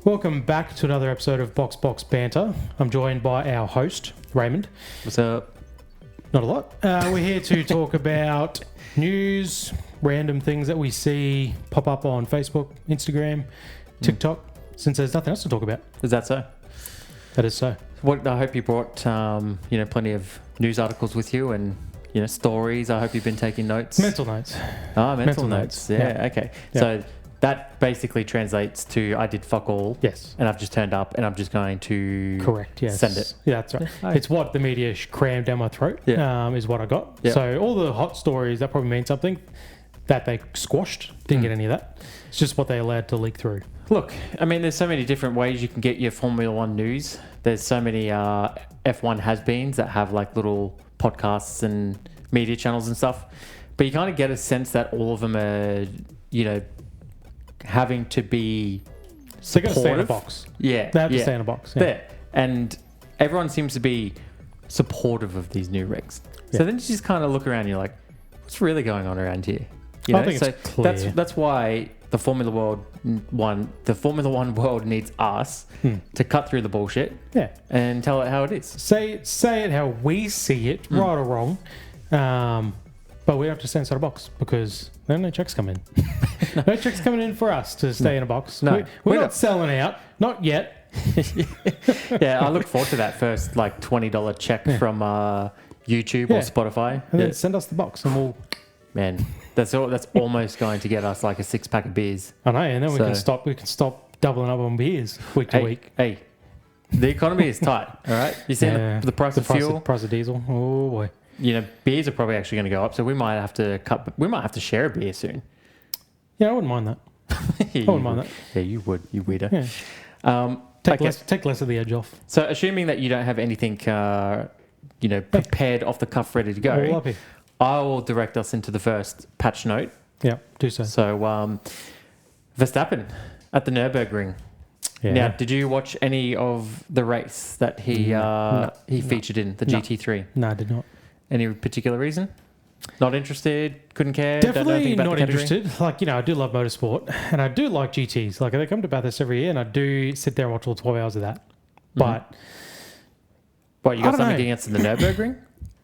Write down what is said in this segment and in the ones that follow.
Welcome back to another episode of Box Banter. I'm joined by our host, Raymond. What's up? Not a lot. We're here to talk about news, random things that we see pop up on Facebook, Instagram, TikTok, since there's nothing else to talk about. Is that so? That is so. I hope you brought plenty of news articles with you and stories. I hope you've been taking notes. Mental notes. Mental notes. Yeah. Okay. Yeah. So that basically translates to I did fuck all. Yes. And I've just turned up and I'm just going to Correct. Yes. send it. Yeah, that's right. Yeah. It's what the media crammed down my throat. Yeah. Is what I got. Yeah. So all the hot stories that probably mean something that they squashed. Didn't get any of that. It's just what they allowed to leak through. Look, I mean, there's so many different ways you can get your Formula One news. There's so many F1 has-beens that have like little podcasts and media channels and stuff. But you kind of get a sense that all of them are, having to be supportive. They got to stay in a box. Yeah. They have to stay in a box. Yeah. There. And everyone seems to be supportive of these new regs. Yeah. So then you just kind of look around and you're like, what's really going on around here? I think it's clear. That's why the Formula One world needs us to cut through the bullshit. Yeah. And tell it how it is. Say it how we see it, right or wrong. But we have to stay inside a box because there are no checks coming in. No checks coming in for us to stay in a box. No. We're not selling out. Not yet. Yeah, I look forward to that first like $20 check from YouTube or Spotify. And then send us the box and we'll... Man, that's almost going to get us like a 6-pack of beers. I know, and then we can stop doubling up on beers week to week. Hey, the economy is tight, all right? You see the price of fuel? The price of diesel. Oh boy. Beers are probably actually going to go up, so we might have to share a beer soon. Yeah, I wouldn't mind that. I wouldn't mind that. Yeah, you would, you weirdo. Yeah. Take less of the edge off. So assuming that you don't have anything prepared off the cuff ready to go, I will direct us into the first patch note. Yeah, do so. So Verstappen at the Nurburgring. Yeah. Now, did you watch any of the race that he featured in, the GT3? No, I did not. Any particular reason? Not interested? Couldn't care? Definitely not interested. I do love motorsport and I do like GTs. Like, they come to Bathurst every year and I do sit there and watch all 12 hours of that. But... What, you got something against the Nurburgring?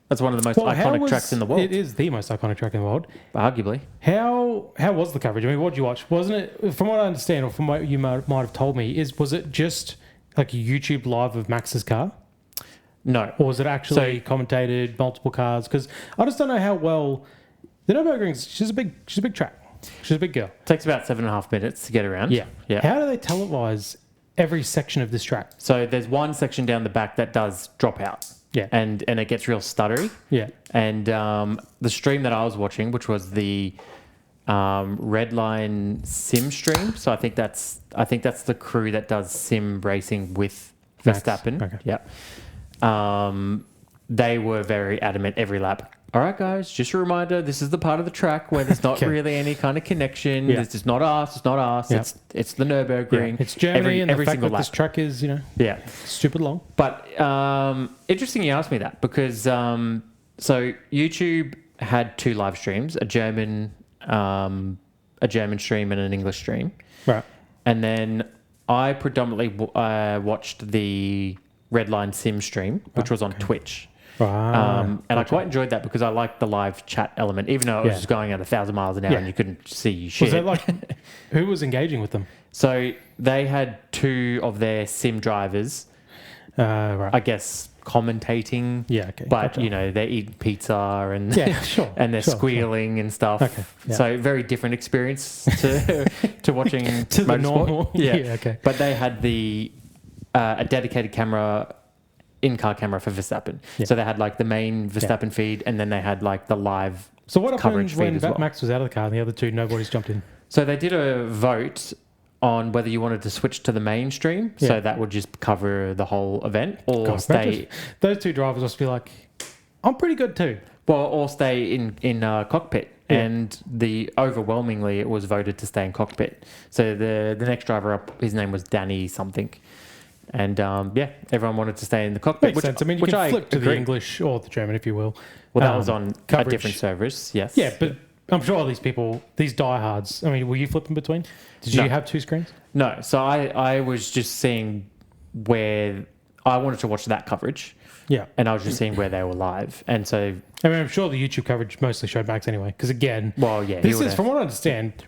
That's one of the most iconic tracks in the world. It is the most iconic track in the world. Arguably. How was the coverage? I mean, what did you watch? Wasn't it, from what I understand, or from what you might have told me, was it just like a YouTube live of Max's car? No. Or was it actually commentated, multiple cars? Because I just don't know how well... The Nürburgring's, she's a big track. She's a big girl. Takes about 7.5 minutes to get around. Yeah. How do they televise every section of this track? So there's one section down the back that does drop out. Yeah. And it gets real stuttery. Yeah. And the stream that I was watching, which was the Redline Sim stream. So I think that's the crew that does sim racing with Verstappen. Okay. Yeah. They were very adamant every lap. All right, guys, just a reminder, this is the part of the track where there's not really any kind of connection. Yeah. It's not us. It's not us. Yeah. It's the Nürburgring. Yeah. It's Germany and every the fact single that lap. this track is, stupid long. But interesting you asked me that because so YouTube had 2 live streams, a German stream and an English stream. Right. And then I predominantly watched the Redline Sim stream, which was on Twitch. And I quite enjoyed that because I liked the live chat element, even though it was just going at 1,000 miles an hour and you couldn't see shit. Was it who was engaging with them? So they had 2 of their sim drivers, right. I guess, commentating. Yeah, okay. But, they're eating pizza and and they're squealing and stuff. Okay. Yeah. So very different experience to watching to the normal. Yeah. Okay. But they had a dedicated camera, in-car camera for Verstappen. Yeah. So they had like the main Verstappen feed and then they had like the live So what coverage happened feed when as well. Max was out of the car and the other 2, nobody's jumped in? So they did a vote on whether you wanted to switch to the mainstream, so that would just cover the whole event, or stay... Those 2 drivers must be like, I'm pretty good too. Well, or stay in cockpit. Yeah. And overwhelmingly, it was voted to stay in cockpit. So the next driver up, his name was Danny something. And everyone wanted to stay in the cockpit. Makes sense. I mean, you can flip to the English or the German if you will. Well, that was on a different service, yes. Yeah, but I'm sure all these people, these diehards. I mean, were you flipping between? Did you have 2 screens? No. So I was just seeing where I wanted to watch that coverage. Yeah. And I was just seeing where they were live. And so... I mean, I'm sure the YouTube coverage mostly showed Max anyway. Because again... Well, yeah. This is, from what I understand,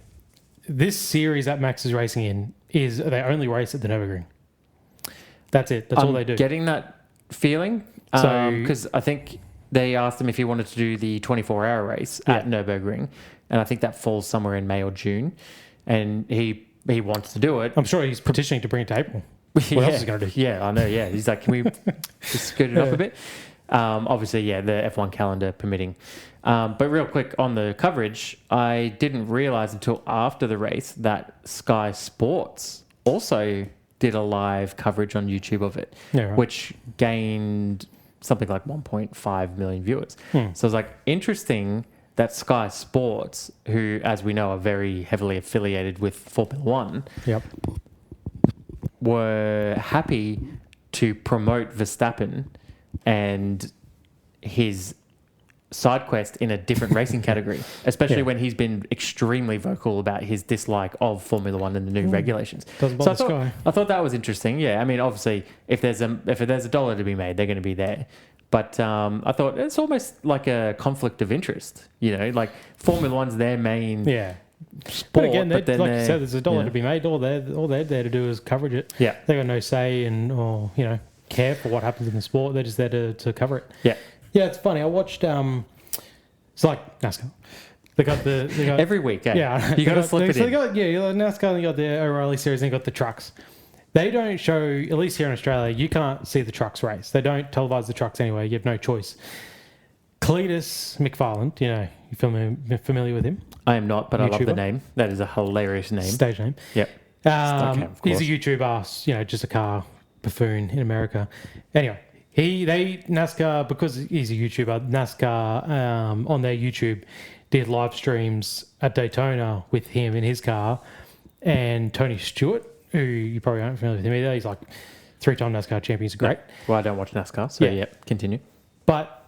this series that Max is racing in is they only race at the Nurburgring. That's it. That's all they do. Getting that feeling. Because I think they asked him if he wanted to do the 24-hour race at Nurburgring. And I think that falls somewhere in May or June. And he wants to do it. I'm sure he's petitioning to bring it to April. What else is he going to do? Yeah, I know, yeah. He's like, can we just scoot it up a bit? Obviously, yeah, the F1 calendar permitting. But real quick, on the coverage, I didn't realise until after the race that Sky Sports also did a live coverage on YouTube of it, which gained something like 1.5 million viewers. So it was like, interesting that Sky Sports, who, as we know, are very heavily affiliated with Formula One, were happy to promote Verstappen and his side quest in a different racing category, especially when he's been extremely vocal about his dislike of Formula One and the new regulations. Doesn't bother I thought that was interesting. Yeah, I mean, obviously, if there's a dollar to be made, they're going to be there. But I thought it's almost like a conflict of interest. You know, like Formula One's their main sport. But again, like you said, there's a dollar to be made. All they're there to do is coverage it. Yeah, they got no say or care for what happens in the sport. They're just there to cover it. Yeah. Yeah, it's funny. I watched. It's like NASCAR. They got every week. Yeah, you got to slip it in. They got NASCAR. They got the O'Reilly series. And they got the trucks. They don't show, at least here in Australia, you can't see the trucks race. They don't televise the trucks anyway. You have no choice. Cletus McFarland, you're familiar with him? I am not, but YouTuber. I love the name. That is a hilarious name. Stage name. Yep. He's a YouTuber, just a car buffoon in America. Anyway, NASCAR, because he's a YouTuber, NASCAR on their YouTube did live streams at Daytona with him in his car and Tony Stewart, who you probably aren't familiar with him either. He's like 3-time NASCAR champion. He's great. Well, I don't watch NASCAR, so continue. But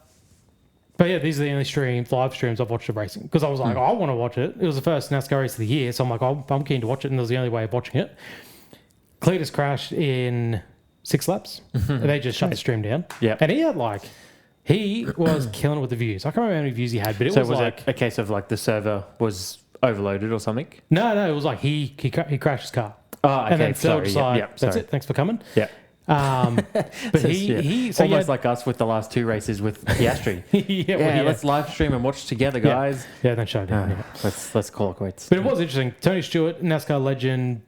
yeah, these are the only live streams I've watched of racing because I was like, I want to watch it. It was the first NASCAR race of the year, so I'm like, I'm keen to watch it, and it was the only way of watching it. Cletus crashed in 6 laps. And they just shut the stream down. Yeah, and he was killing it with the views. I can't remember how many views he had, but was like a case of like the server was overloaded or something. No, it was like he crashed his car. Oh, okay. And then Phil sorry. That's it. Thanks for coming. Yeah. But so almost like us with the last 2 races with Piastri. Let's live stream and watch together, guys. Yeah, then shut it down. Let's call it quits. But it was interesting. Tony Stewart, NASCAR legend,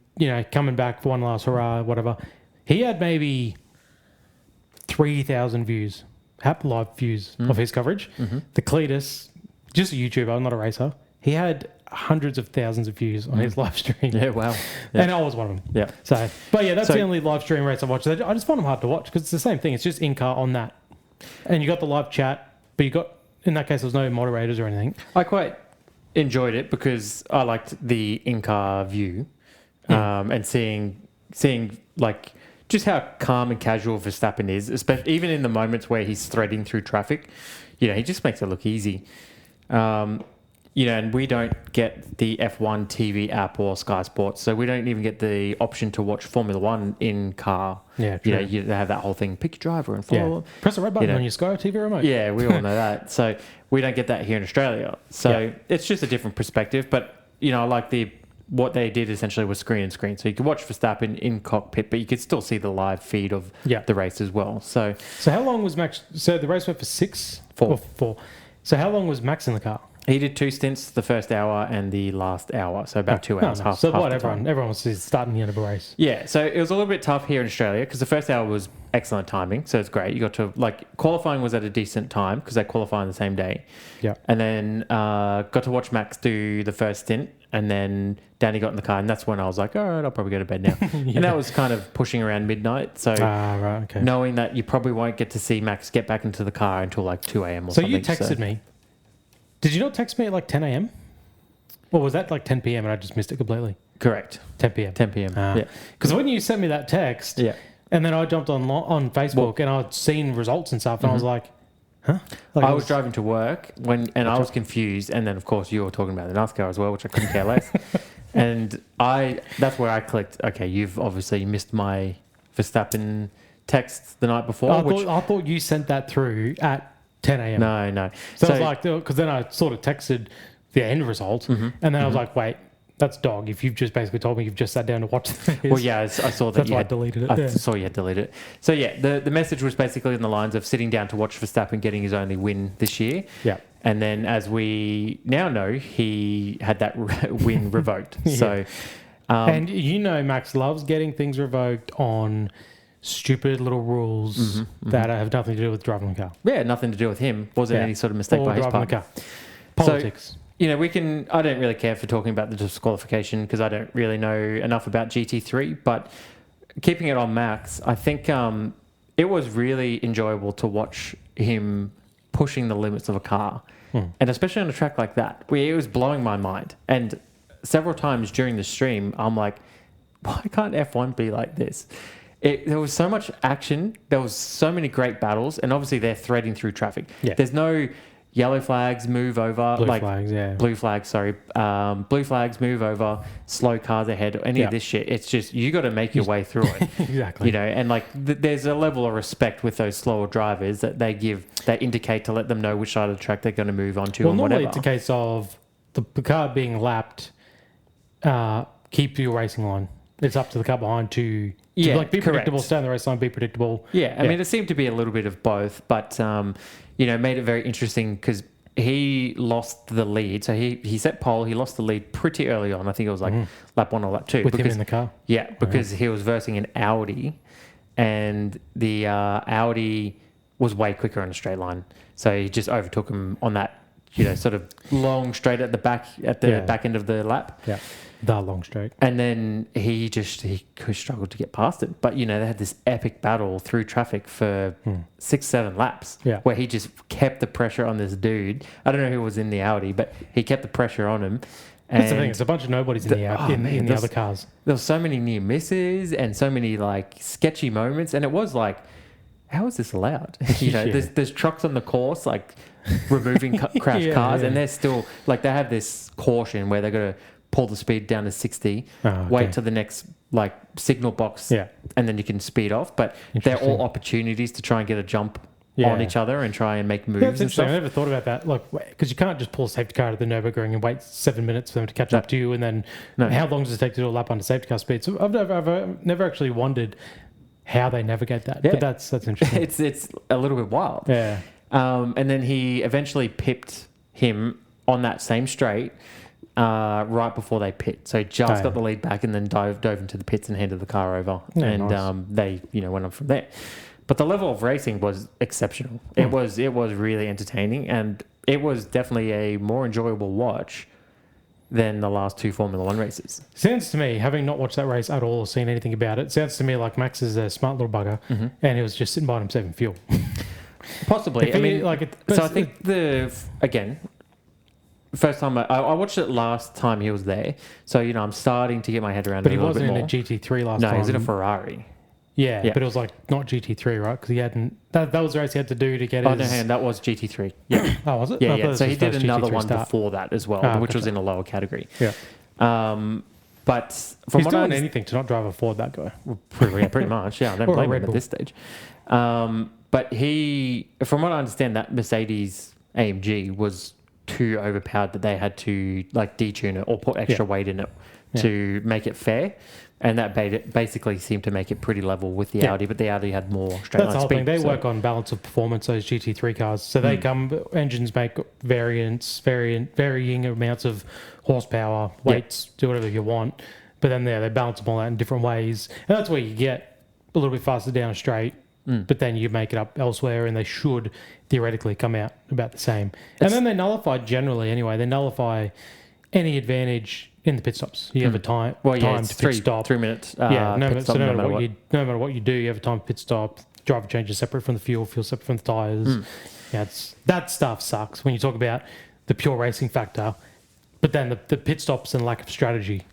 coming back for one last hurrah, whatever. He had maybe 3,000 views, live views of his coverage. The Cletus, just a YouTuber, not a racer, he had hundreds of thousands of views on his live stream. Yeah, wow. Yeah. And I was one of them. Yeah. So, but yeah, that's the only live stream race I've watched. I just find them hard to watch because it's the same thing. It's just in-car on that. And you got the live chat, but in that case, there was no moderators or anything. I quite enjoyed it because I liked the in-car view and seeing like just how calm and casual Verstappen is, especially even in the moments where he's threading through traffic. He just makes it look easy. And we don't get the F1 TV app or Sky Sports, so we don't even get the option to watch Formula One in car. Yeah, true. They have that whole thing, pick your driver and follow. Yeah. Press the red button on your Sky TV remote. Yeah, we all know that. So we don't get that here in Australia. So it's just a different perspective. But, I like what they did essentially was screen and screen. So you could watch Verstappen in cockpit, but you could still see the live feed of the race as well. So how long was Max? So the race went for 4. So how long was Max in the car? He did 2 stints, the first hour and the last hour, so about 2 hours. Half. So everyone was starting the end of a race. Yeah, so it was a little bit tough here in Australia because the first hour was excellent timing, so it's great. You got to qualifying was at a decent time because they qualify on the same day. Yeah, and then got to watch Max do the first stint, and then Danny got in the car, and that's when I was like, all right, I'll probably go to bed now. And that was kind of pushing around midnight. So right, okay. Knowing that you probably won't get to see Max get back into the car until like 2 a.m. or so something. You texted me. Did you not text me at like 10 a.m.? Or was that like 10 p.m. and I just missed it completely? Correct. 10 p.m. 10 p.m. Yeah. Because when you sent me that text, and then I jumped on Facebook and I'd seen results and stuff, and I was like, Huh? I was driving to work I was confused, and then of course you were talking about the NASCAR as well, which I couldn't care less. And that's where I clicked. Okay, you've obviously missed my Verstappen text the night before. I thought you sent that through at 10 a.m. No. So I was like, because then I sort of texted the end result, and then I was like, wait. That's dog. If you've just basically told me you've just sat down to watch this. Well, yeah, I saw that. That's why I deleted it. I saw you had deleted it. So, yeah, the message was basically in the lines of sitting down to watch Verstappen getting his only win this year. Yeah. And then, as we now know, he had that win revoked. So, and Max loves getting things revoked on stupid little rules that have nothing to do with driving a car. Yeah, nothing to do with him. Wasn't any sort of mistake by his part. Car. Politics. So, I don't really care for talking about the disqualification because I don't really know enough about GT3, but keeping it on Max, I think it was really enjoyable to watch him pushing the limits of a car, and especially on a track like that, where it was blowing my mind. And several times during the stream, I'm like, why can't F1 be like this? There was so much action, there was so many great battles, and obviously they're threading through traffic. Yeah. There's no yellow flags move over. Blue flags move over. Slow cars ahead. Any of this shit. It's just you got to make your way through it. Exactly. And there's a level of respect with those slower drivers that they indicate to let them know which side of the track they're going to move on to. Well, and normally whatever. it's a case of the car being lapped. Keep your racing line. It's up to the car behind to be predictable. Stay on the race line. Be predictable. Yeah, I mean, it seemed to be a little bit of both, but made it very interesting because he lost the lead. So he set pole. He lost the lead pretty early on. I think it was like lap 1 or lap 2. With him in the car? Yeah, because he was versing an Audi, and the Audi was way quicker on a straight line. So he just overtook him on that, sort of long straight at the back end of the lap. Yeah. The long straight. And then he struggled to get past it. But, they had this epic battle through traffic for 6-7 laps where he just kept the pressure on this dude. I don't know who was in the Audi, but he kept the pressure on him. And that's the thing. It's a bunch of nobodies in the other cars. There were so many near misses and so many, sketchy moments. And it was like, how is this allowed? There's trucks on the course, removing crashed cars. And they're still, they have this caution where they're going to pull the speed down to 60, wait till the next signal box, and then you can speed off. But they're all opportunities to try and get a jump on each other and try and make moves. That's interesting. I never thought about that. Because you can't just pull a safety car to the Nurburgring and wait 7 minutes for them to catch up to you, and then how long does it take to do a lap under safety car speed? So I've never actually wondered how they navigate that. Yeah. But that's interesting. It's a little bit wild. Yeah. And then he eventually pipped him on that same straight. Right before they pit. So he just got the lead back and then dove into the pits and handed the car over. They went on from there. But the level of racing was exceptional. It was really entertaining, and it was definitely a more enjoyable watch than the last 2 Formula 1 races. Sounds to me, having not watched that race at all or seen anything about it, sounds to me like Max is a smart little bugger and he was just sitting by himself in fuel. Possibly. I think first time I watched it last time he was there, so I'm starting to get my head around it a little bit more. But he wasn't in a GT3 last time. No, he was in a Ferrari. Yeah, but it was not GT3, right? Because he hadn't. That was the race he had to do to get his. Oh no, that was GT3. Yeah. Oh, was it? Yeah. So he did another one before that as well, which was in a lower category. Yeah. But from he's doing anything to not drive a Ford, that guy. Pretty much. Yeah, I don't blame him at this stage. But from what I understand, that Mercedes AMG was too overpowered that they had to detune it or put extra weight in it to make it fair, and that basically seemed to make it pretty level with the Audi, but the Audi had more straight line speed. That's the whole thing. They work on balance of performance, those GT3 cars. So they engines make varying amounts of horsepower, weights, do whatever you want, but then they balance them all out in different ways, and that's where you get a little bit faster down a straight. But then you make it up elsewhere, and they should theoretically come out about the same. And then they nullify generally anyway. They nullify any advantage in the pit stops. You have a time to pit stop. 3 minutes. No matter what you do, you have a time to pit stop. Driver changes separate from the fuel separate from the tyres. Yeah, that stuff sucks when you talk about the pure racing factor. But then the pit stops and lack of strategy,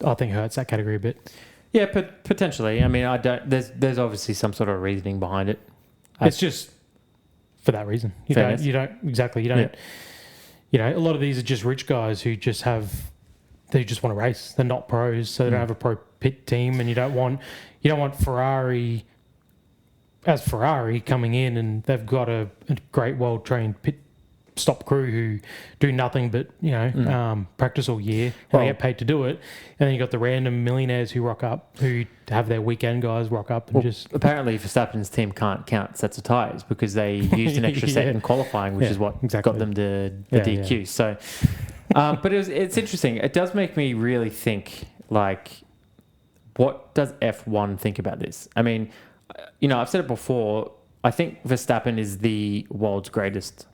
I think, hurts that category a bit. Yeah, potentially. I mean, I don't. There's obviously some sort of reasoning behind it. It's just for that reason. You don't. You know, a lot of these are just rich guys who just they just want to race. They're not pros, so they don't have a pro pit team, and you don't want Ferrari coming in and they've got a great, well-trained pit stop crew who do nothing but, practice all year and they get paid to do it. And then you got the random millionaires who rock up, who have their weekend guys rock up and just... Apparently Verstappen's team can't count sets of tyres because they used an extra set in qualifying, which is what got them the DQ. Yeah. So, but it's interesting. It does make me really think, like, what does F1 think about this? I mean... I've said it before. I think Verstappen is the world's greatest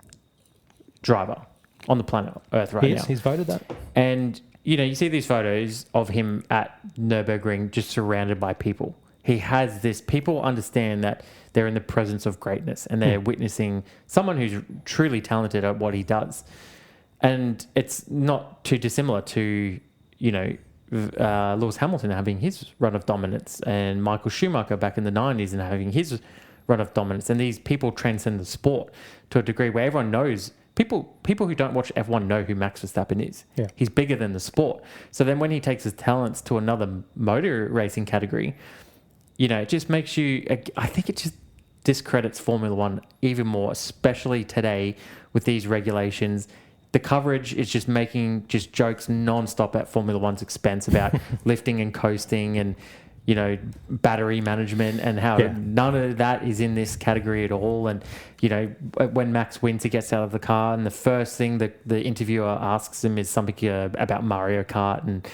driver on the planet Earth right now. He's voted that. And, you see these photos of him at Nurburgring just surrounded by people. He has this... People understand that they're in the presence of greatness and they're witnessing someone who's truly talented at what he does. And it's not too dissimilar to, Lewis Hamilton having his run of dominance and Michael Schumacher back in the 90s and having his run of dominance. And these people transcend the sport to a degree where everyone knows, people who don't watch F1 know who Max Verstappen is. Yeah. He's bigger than the sport. So then when he takes his talents to another motor racing category, it just makes you, I think it just discredits Formula One even more, especially today with these regulations. The coverage is just making jokes non-stop at Formula One's expense about lifting and coasting and, battery management and how none of that is in this category at all. And, when Max wins, he gets out of the car and the first thing the interviewer asks him is something about Mario Kart and,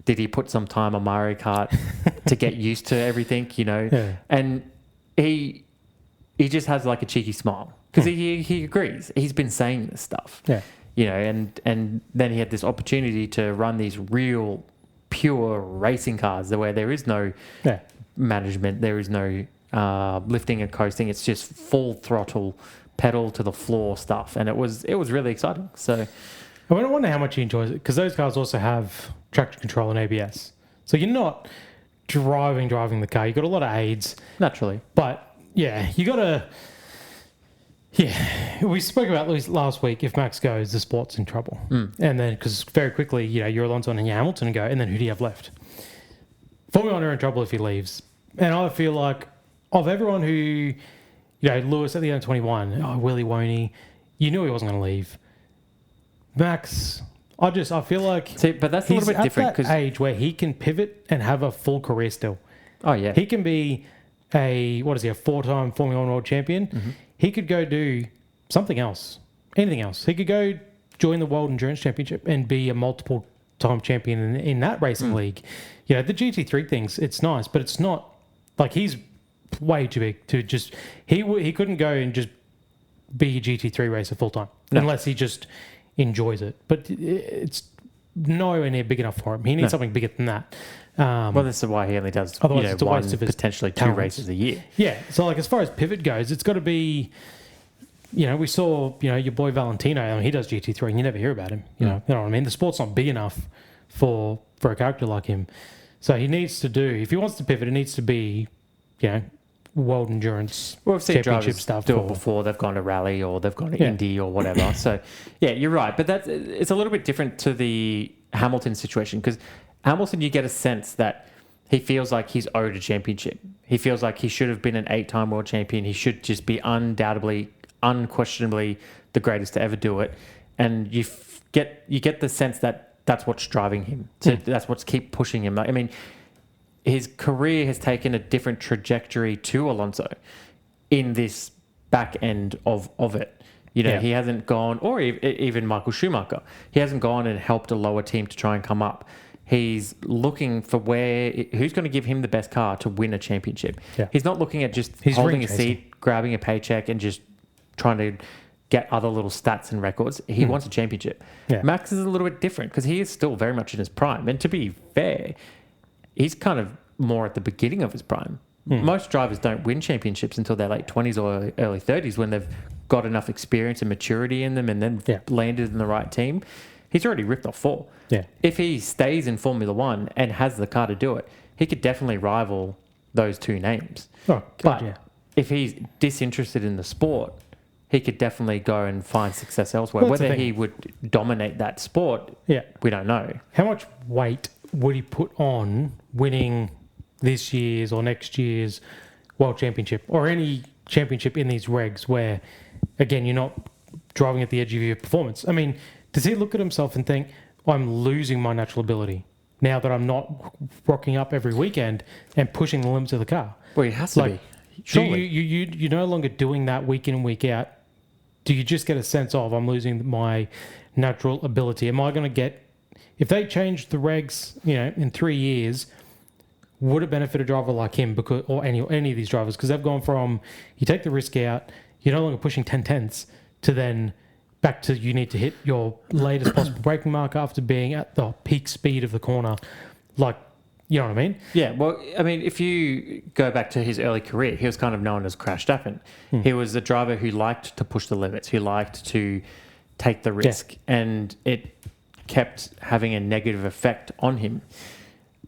did he put some time on Mario Kart to get used to everything, And he just has like a cheeky smile. Because he agrees. He's been saying this stuff. Yeah. And then he had this opportunity to run these real, pure racing cars where there is no management, there is no lifting and coasting. It's just full throttle, pedal to the floor stuff. And it was really exciting. So I wonder how much he enjoys it, because those cars also have traction control and ABS. So you're not driving the car. You've got a lot of aids. Naturally. But, you got to... Yeah, we spoke about this last week. If Max goes, the sport's in trouble. And then, because very quickly, you're Alonso and you're Hamilton and go, and then who do you have left? Formula One are in trouble if he leaves. And I feel like, of everyone who, Lewis at the end of 21, will he, won't he? You knew he wasn't going to leave. Max, I feel like... See, but that's a little bit different. He's at that age where he can pivot and have a full career still. Oh, yeah. He can be a 4-time Formula One world champion. Mm-hmm. He could go do something else, anything else. He could go join the World Endurance Championship and be a multiple-time champion in that racing league. The GT3 things, it's nice, but it's not... Like, he's way too big to just... He couldn't go and just be a GT3 racer full-time, unless he just enjoys it. But it's nowhere near big enough for him. He needs something bigger than that. Well, that's why he only does one, potentially two races a year. Yeah. So, like, as far as pivot goes, it's got to be, we saw, your boy Valentino, I mean, he does GT3 and you never hear about him. You know what I mean? The sport's not big enough for a character like him. So he needs to do, if he wants to pivot, it needs to be, world endurance championship stuff. Do it before they've gone to rally or they've gone to Indy or whatever. So, you're right. But it's a little bit different to the Hamilton situation, because Hamilton, you get a sense that he feels like he's owed a championship. He feels like he should have been an 8-time world champion. He should just be unquestionably the greatest to ever do it. And you get the sense that that's what's driving him. That's what's keep pushing him. I mean, his career has taken a different trajectory to Alonso in this back end of it. He hasn't gone, or even Michael Schumacher, he hasn't gone and helped a lower team to try and come up. He's looking for who's going to give him the best car to win a championship. Yeah. He's not looking at just holding a seat, grabbing a paycheck, and just trying to get other little stats and records. He wants a championship. Yeah. Max is a little bit different because he is still very much in his prime. And to be fair, he's kind of more at the beginning of his prime. Most drivers don't win championships until their late 20s or early 30s when they've got enough experience and maturity in them and then landed in the right team. He's already ripped off 4. Yeah. If he stays in Formula One and has the car to do it, he could definitely rival those two names. Oh, God, if he's disinterested in the sport, he could definitely go and find success elsewhere. Well, whether he would dominate that sport, we don't know. How much weight would he put on winning this year's or next year's World Championship or any championship in these regs where, again, you're not driving at the edge of your performance? I mean, does he look at himself and think, I'm losing my natural ability now that I'm not rocking up every weekend and pushing the limits of the car? Well, he has to be. Surely. You're no longer doing that week in and week out. Do you just get a sense of, I'm losing my natural ability? Am I going to get... If they change the regs, in 3 years, would it benefit a driver like him or any of these drivers? Because they've gone from, you take the risk out, you're no longer pushing 10 tenths, to then back to you need to hit your latest possible braking mark after being at the peak speed of the corner. Like, you know what I mean? Yeah, well, I mean, if you go back to his early career, he was kind of known as Verstappen. He was a driver who liked to push the limits, who liked to take the risk, and it kept having a negative effect on him.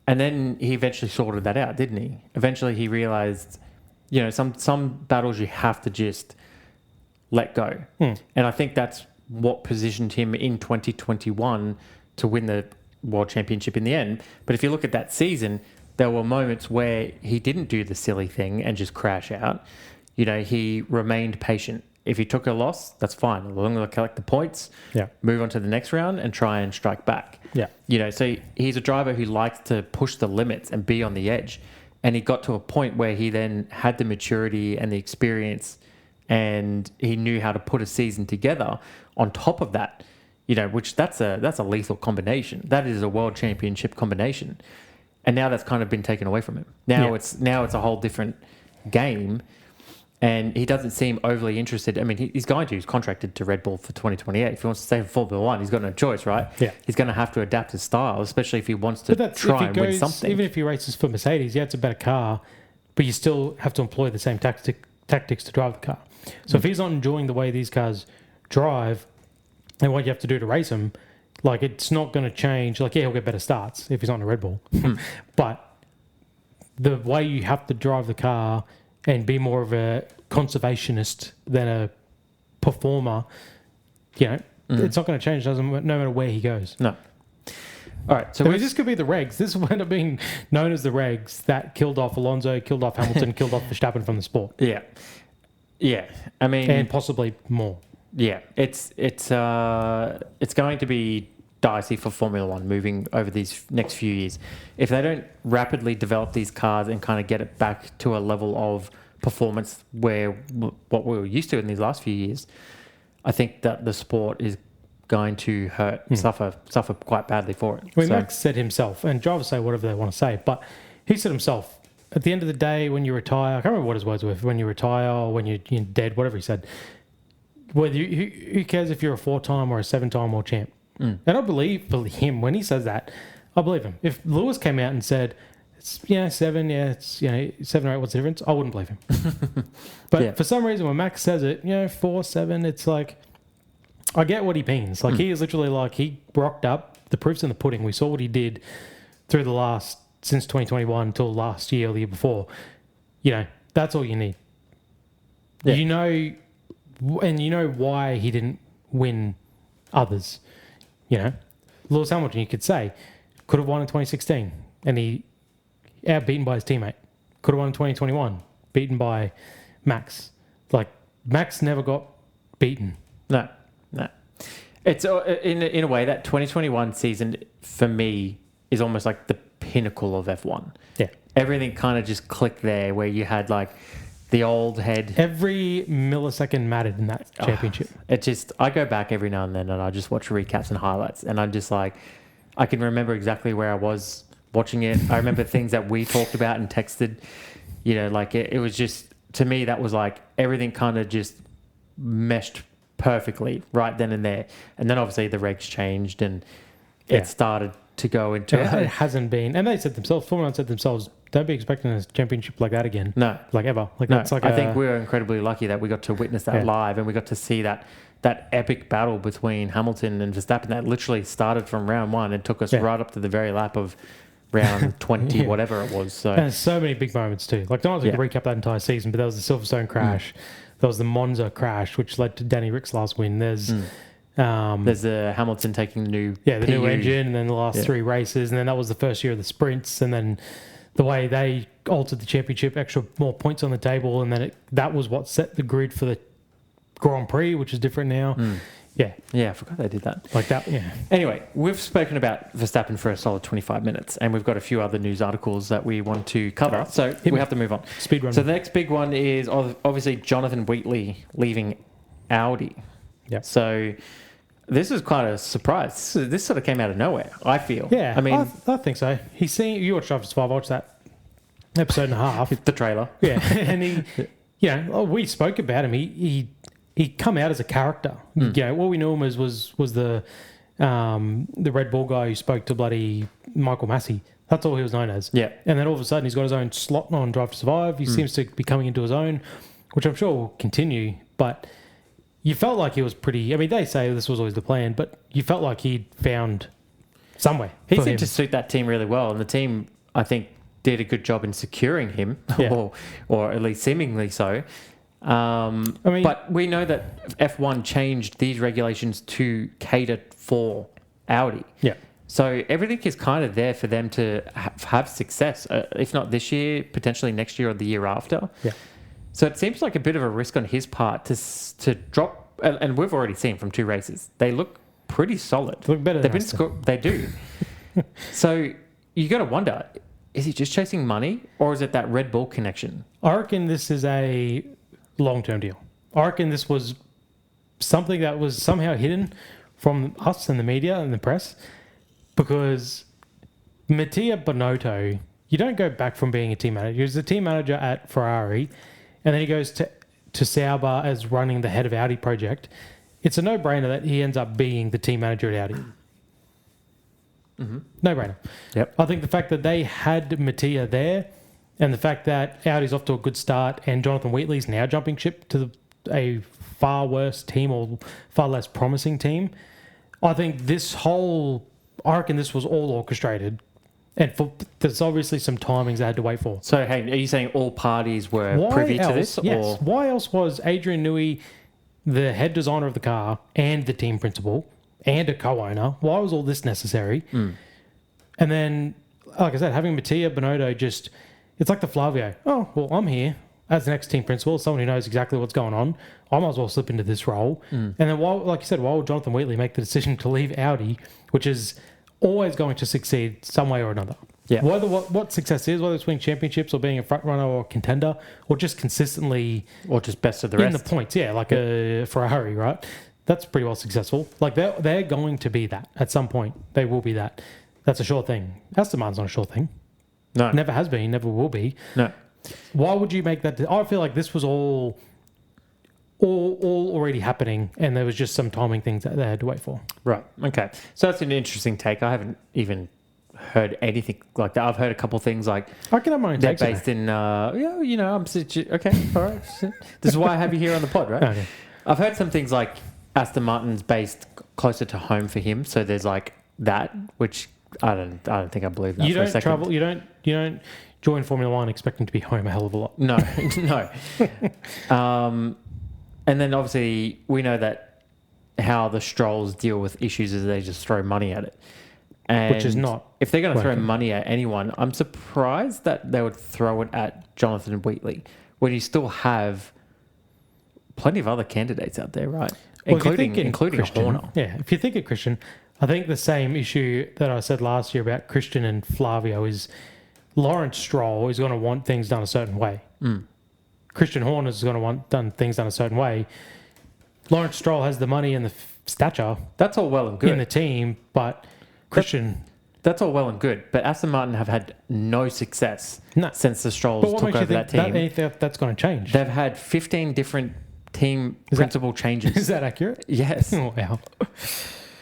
And then he eventually sorted that out, didn't he? Eventually he realized, some battles you have to just let go. And I think that's what positioned him in 2021 to win the World Championship in the end. But if you look at that season, there were moments where he didn't do the silly thing and just crash out. He remained patient. If he took a loss, that's fine. As long as I collect the points, move on to the next round and try and strike back. So he's a driver who likes to push the limits and be on the edge. And he got to a point where he then had the maturity and the experience, and he knew how to put a season together on top of that. Which that's a lethal combination. That is a world championship combination, and now that's kind of been taken away from him. Now it's a whole different game, and he doesn't seem overly interested. I mean, he's contracted to Red Bull for 2028. If he wants to stay in Formula One, he's got no choice, right? Yeah, he's going to have to adapt his style, especially if he wants to try and win something. Even if he races for Mercedes, it's a better car, but you still have to employ the same tactics to drive the car. So if he's not enjoying the way these cars drive and what you have to do to race him, it's not going to change. He'll get better starts if he's on a Red Bull. But the way you have to drive the car and be more of a conservationist than a performer, it's not going to change, no matter where he goes. No. All right. So this could be the regs. This will end up being known as the regs that killed off Alonso, killed off Hamilton, killed off Verstappen from the sport. Yeah. Yeah. I mean... And possibly more. Yeah, it's going to be dicey for Formula One moving over these next few years. If they don't rapidly develop these cars and kind of get it back to a level of performance where what we were used to in these last few years, I think that the sport is going to suffer quite badly for it. Well, Max said himself, and drivers say whatever they want to say, but he said himself, at the end of the day, when you retire, I can't remember what his words were, when you retire or when you're dead, whatever he said. Who cares if you're a 4-time or a 7-time world champ? And I believe him when he says that. I believe him. If Lewis came out and said, it's 7, it's 7 or 8, what's the difference? I wouldn't believe him. But for some reason, when Max says it, 4, 7, it's like, I get what he means. He is literally he rocked up. The proof's in the pudding. We saw what he did through since 2021 until last year or the year before. That's all you need. Yeah. And you know why he didn't win others. Lewis Hamilton, you could say, could have won in 2016, and he outbeaten by his teammate. Could have won in 2021, beaten by Max. Max never got beaten. No. It's in a way that 2021 season for me is almost like the pinnacle of F1. Yeah, everything kind of just clicked there, where you had the old head. Every millisecond mattered in that championship. I go back every now and then and I just watch recaps and highlights, and I'm just I can remember exactly where I was watching it. I remember things that we talked about and texted. It was just, to me, that was everything kind of just meshed perfectly right then and there. And then obviously the regs changed and it started to go into... It hasn't been. And they said themselves, Formula 1 said themselves, don't be expecting a championship like that again. No. Ever. I think we were incredibly lucky that we got to witness that live, and we got to see that epic battle between Hamilton and Verstappen that literally started from round 1 and took us right up to the very lap of round 20, whatever it was. So and there's so many big moments too. Like, don't have to recap that entire season, but there was the Silverstone crash. There was the Monza crash, which led to Danny Rick's last win. There's the Hamilton taking the new new engine, and then the last 3 races, and then that was the first year of the sprints, and then the way they altered the championship, more points on the table, and then that was what set the grid for the Grand Prix, which is different now. Yeah, I forgot they did that. Like that, yeah. Anyway, we've spoken about Verstappen for a solid 25 minutes, and we've got a few other news articles that we want to cover, so we have to move on. Speedrun. So the next big one is obviously Jonathan Wheatley leaving Audi. Yeah. So this is quite a surprise. This sort of came out of nowhere, I feel. Yeah, I mean, I think so. You watched Drive to Survive, I watched that episode and a half. The trailer. Yeah, and we spoke about him. He come out as a character. What we knew him as was the Red Bull guy who spoke to bloody Michael Massey. That's all he was known as. Yeah. And then all of a sudden he's got his own slot on Drive to Survive. He seems to be coming into his own, which I'm sure will continue. But you felt like he was pretty... I mean, they say this was always the plan, but you felt like he'd found somewhere. He seemed to suit that team really well. And the team, I think, did a good job in securing him, or at least seemingly so. But we know that F1 changed these regulations to cater for Audi. Yeah. So everything is kind of there for them to have success, if not this year, potentially next year or the year after. Yeah. So it seems like a bit of a risk on his part to drop, and we've already seen from 2 races, they look pretty solid. They look better than Aston. They do. So you got to wonder, is he just chasing money, or is it that Red Bull connection? I reckon this is a long-term deal. I reckon this was something that was somehow hidden from us and the media and the press, because Mattia Binotto, you don't go back from being a team manager. He was the team manager at Ferrari, and then he goes to Sauber as running the head of Audi project. It's a no-brainer that he ends up being the team manager at Audi. No-brainer. Yep. I think the fact that they had Mattia there, and the fact that Audi's off to a good start and Jonathan Wheatley's now jumping ship to a far worse team or far less promising team, I think I reckon this was all orchestrated. And there's obviously some timings I had to wait for. So, hey, are you saying all parties were privy to this? Yes. Or? Why else was Adrian Newey the head designer of the car and the team principal and a co-owner? Why was all this necessary? And then, like I said, having Mattia Binotto just... It's like the Flavio. Oh, well, I'm here as the next team principal, someone who knows exactly what's going on. I might as well slip into this role. And then, like you said, why would Jonathan Wheatley make the decision to leave Audi, which is always going to succeed some way or another? Yeah. Whether what success is, whether it's winning championships or being a front runner or a contender, or just consistently... Or just best of the rest. In the points, like a Ferrari, right? That's pretty well successful. Like, they're going to be that at some point. They will be that. That's a sure thing. Aston Martin's not a sure thing. No. Never has been, never will be. No. Why would you make that? I feel like this was all already happening, and there was just some timing things that they had to wait for. Right. Okay. So that's an interesting take. I haven't even heard anything like that. I've heard a couple of things like... I can have my own they're takes. Based in... okay, all right. This is why I have you here on the pod, right? Okay. I've heard some things like Aston Martin's based closer to home for him, so there's like that, which... I don't think I believe that. You don't travel. You don't join Formula One expecting to be home a hell of a lot. No, no. And then obviously we know that how the Strolls deal with issues is they just throw money at it, and which is not. If they're going to throw money at anyone, I'm surprised that they would throw it at Jonathan Wheatley when you still have plenty of other candidates out there, right? Well, including Horner. Yeah, if you think of Christian. I think the same issue that I said last year about Christian and Flavio is Lawrence Stroll is going to want things done a certain way. Christian Horner is going to want things done a certain way. Lawrence Stroll has the money and the stature. That's all well and good. In the team, but Christian... That's all well and good, but Aston Martin have had no success since the Strolls took over that team. That's going to change? They've had 15 different team principal changes. Is that accurate? Yes. Wow.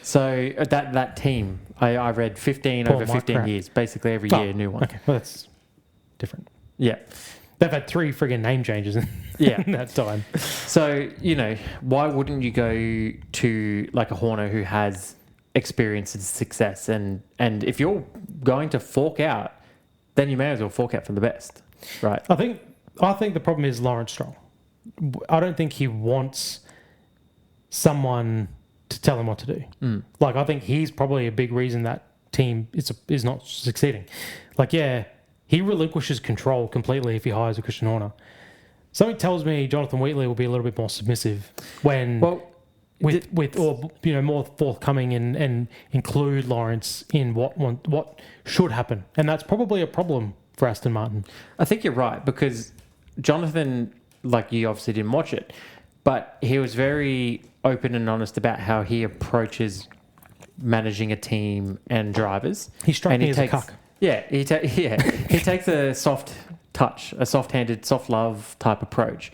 So that team, I read 15 over 15 years. Basically every year, new one. Okay, well, that's different. Yeah. They've had 3 friggin' name changes in that time. So, why wouldn't you go to like a Horner who has experience and success. And if you're going to fork out, then you may as well fork out for the best, right? I think the problem is Lawrence Stroll. I don't think he wants someone to tell him what to do. Like, I think he's probably a big reason that team is not succeeding. Like, yeah, he relinquishes control completely if he hires a Christian Horner. Something tells me Jonathan Wheatley will be a little bit more submissive when more forthcoming and include Lawrence in what should happen, and that's probably a problem for Aston Martin. I think you're right, because Jonathan, like, you obviously didn't watch it, but he was very open and honest about how he approaches managing a team and drivers. He struck me as a cuck. Yeah, he takes a soft touch, a soft-handed, soft love type approach.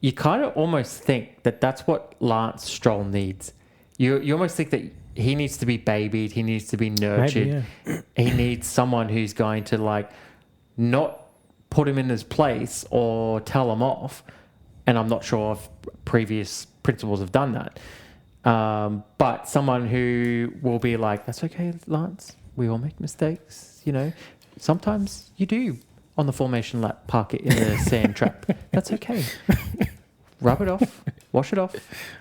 You kind of almost think that that's what Lance Stroll needs. You almost think that he needs to be babied, he needs to be nurtured. Maybe, yeah. He needs someone who's going to, like, not put him in his place or tell him off. And I'm not sure if previous principals have done that. But someone who will be like, that's okay, Lance. We all make mistakes, you know. Sometimes you do on the formation lap, park it in the sand trap. That's okay. Rub it off, wash it off.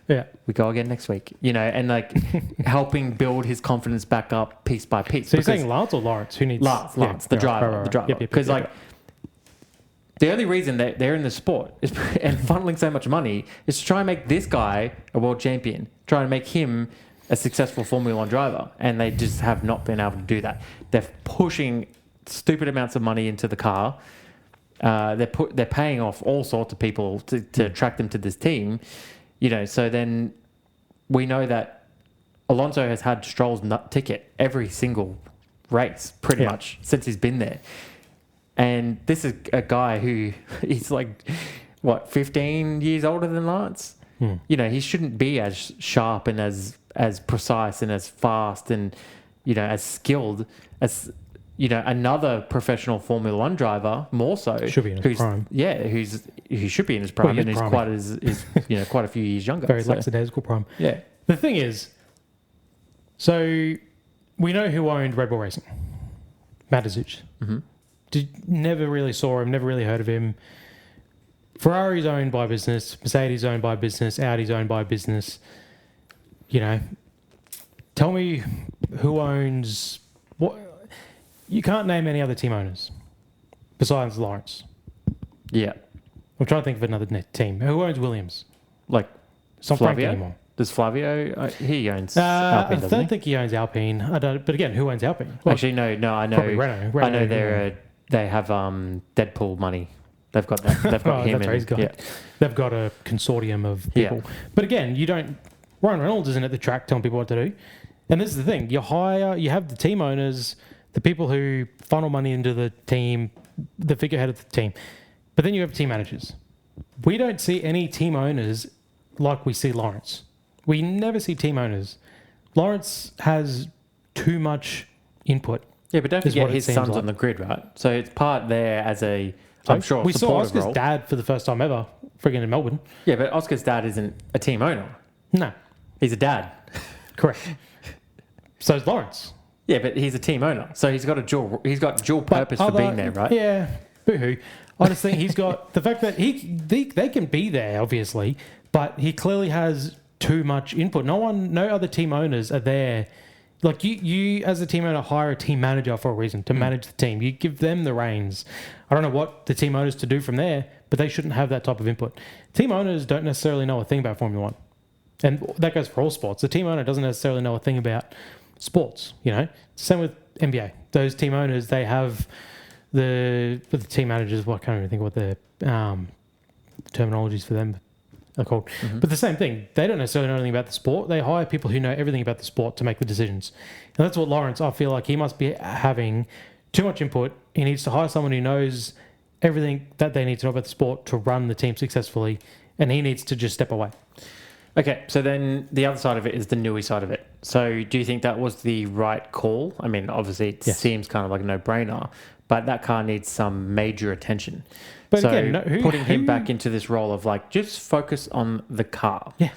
Yeah. We go again next week, you know, and like helping build his confidence back up piece by piece. So you're saying Lance or Lawrence? Who needs Lance, the driver. Because the only reason that they're in the sport is, and funneling so much money is to try and make this guy a world champion, try and make him a successful Formula One driver, and they just have not been able to do that. They're pushing stupid amounts of money into the car. They're paying off all sorts of people to attract them to this team, you know. So then we know that Alonso has had Stroll's nut ticket every single race pretty much since he's been there. And this is a guy who he's like, 15 years older than Lance? You know, he shouldn't be as sharp and as precise and as fast and, you know, as skilled as, you know, another professional Formula One driver, more so. Should be in his prime. Yeah, who should be in his prime, and is quite a few years younger. Very lackadaisical prime. Yeah. The thing is, so we know who owned Red Bull Racing. Matezuch. Mm-hmm. Never really saw him, never really heard of him. Ferrari's owned by business, Mercedes owned by business, Audi's owned by business. You know, tell me who owns what. You can't name any other team owners besides Lawrence. Yeah. I'm trying to think of another team. Who owns Williams? Like, it's not Frank anymore. Does Flavio? He owns Alpine, I don't think he owns Alpine. I don't. But again, who owns Alpine? Well, actually, no. I know. Renault, I know they have Deadpool money. They've got that. They've got him. They've got a consortium of people. Yeah. But again, Ryan Reynolds isn't at the track telling people what to do. And this is the thing: you have the team owners, the people who funnel money into the team, the figurehead of the team. But then you have team managers. We don't see any team owners like we see Lawrence. We never see team owners. Lawrence has too much input. Yeah, but don't forget his son's on the grid, right? So it's part there as a, I'm sure, we saw Oscar's dad for the first time ever, friggin' in Melbourne. Yeah, but Oscar's dad isn't a team owner. No. He's a dad. Correct. So is Lawrence. Yeah, but he's a team owner. So he's got dual purpose for being there, right? Yeah, boo-hoo. I just think he's got the fact that they can be there, obviously, but he clearly has too much input. No other team owners are there. Like you as a team owner hire a team manager for a reason, to manage the team. You give them the reins. I don't know what the team owners to do from there, but they shouldn't have that type of input. Team owners don't necessarily know a thing about Formula One. And that goes for all sports. The team owner doesn't necessarily know a thing about sports, you know. Same with NBA. Those team owners, they have the team managers, I can't even think what the terminologies for them are called. Mm-hmm. But the same thing. They don't necessarily know anything about the sport. They hire people who know everything about the sport to make the decisions. And that's what Lawrence, I feel like he must be having too much input. He needs to hire someone who knows everything that they need to know about the sport to run the team successfully. And he needs to just step away. Okay, so then the other side of it is the Newey side of it. So do you think that was the right call? I mean, obviously it seems kind of like a no-brainer, but that car needs some major attention. But so again, putting him back into this role of like, just focus on the car. Yeah.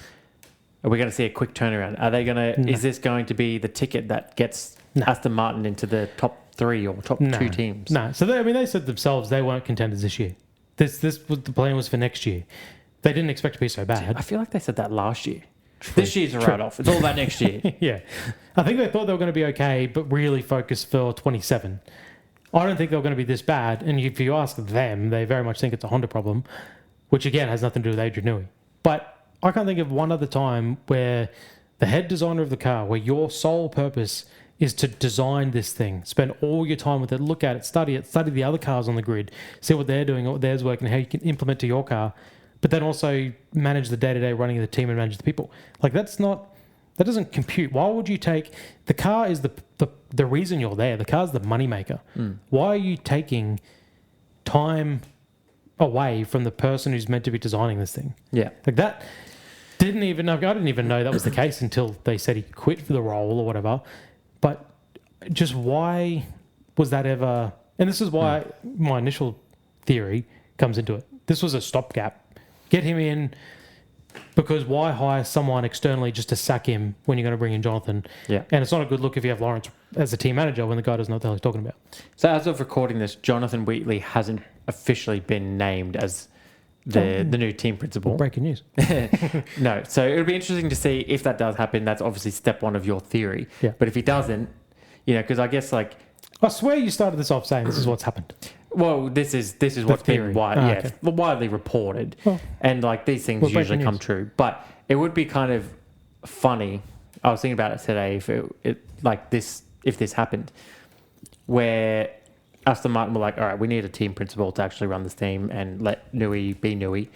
Are we going to see a quick turnaround? Are they going to? No. Is this going to be the ticket that gets Aston Martin into the top 3 or top 2 teams? No. So they said themselves they weren't contenders this year. This was the plan was for next year. They didn't expect to be so bad. I feel like they said that last year. This year's a write-off. It's all about next year. Yeah. I think they thought they were going to be okay, but really focused for 27. I don't think they were going to be this bad. And if you ask them, they very much think it's a Honda problem, which again has nothing to do with Adrian Newey. But I can't think of one other time where the head designer of the car, where your sole purpose is to design this thing, spend all your time with it, look at it, study the other cars on the grid, see what they're doing, what theirs work, and how you can implement to your car, but then also manage the day-to-day running of the team and manage the people. Like, that doesn't compute. Why would you take... The car is the reason you're there. The car's the moneymaker. Why are you taking time away from the person who's meant to be designing this thing? Yeah. Like, that... I didn't even know that was the case until they said he quit for the role or whatever. But just why was that ever... And this is why my initial theory comes into it. This was a stopgap. Get him in, because why hire someone externally just to sack him when you're going to bring in Jonathan? Yeah. And it's not a good look if you have Lawrence as a team manager when the guy doesn't know what the hell he's talking about. So as of recording this, Jonathan Wheatley hasn't officially been named as the new team principal. Breaking news. No. So it'll be interesting to see if that does happen. That's obviously step 1 of your theory. Yeah. But if he doesn't, because I guess like... I swear you started this off saying this is what's happened. Well, this is what's been widely reported, and like these things usually come true. But it would be kind of funny. I was thinking about it today. If this happened, where Aston Martin were like, "All right, we need a team principal to actually run this team and let Newey be Newey."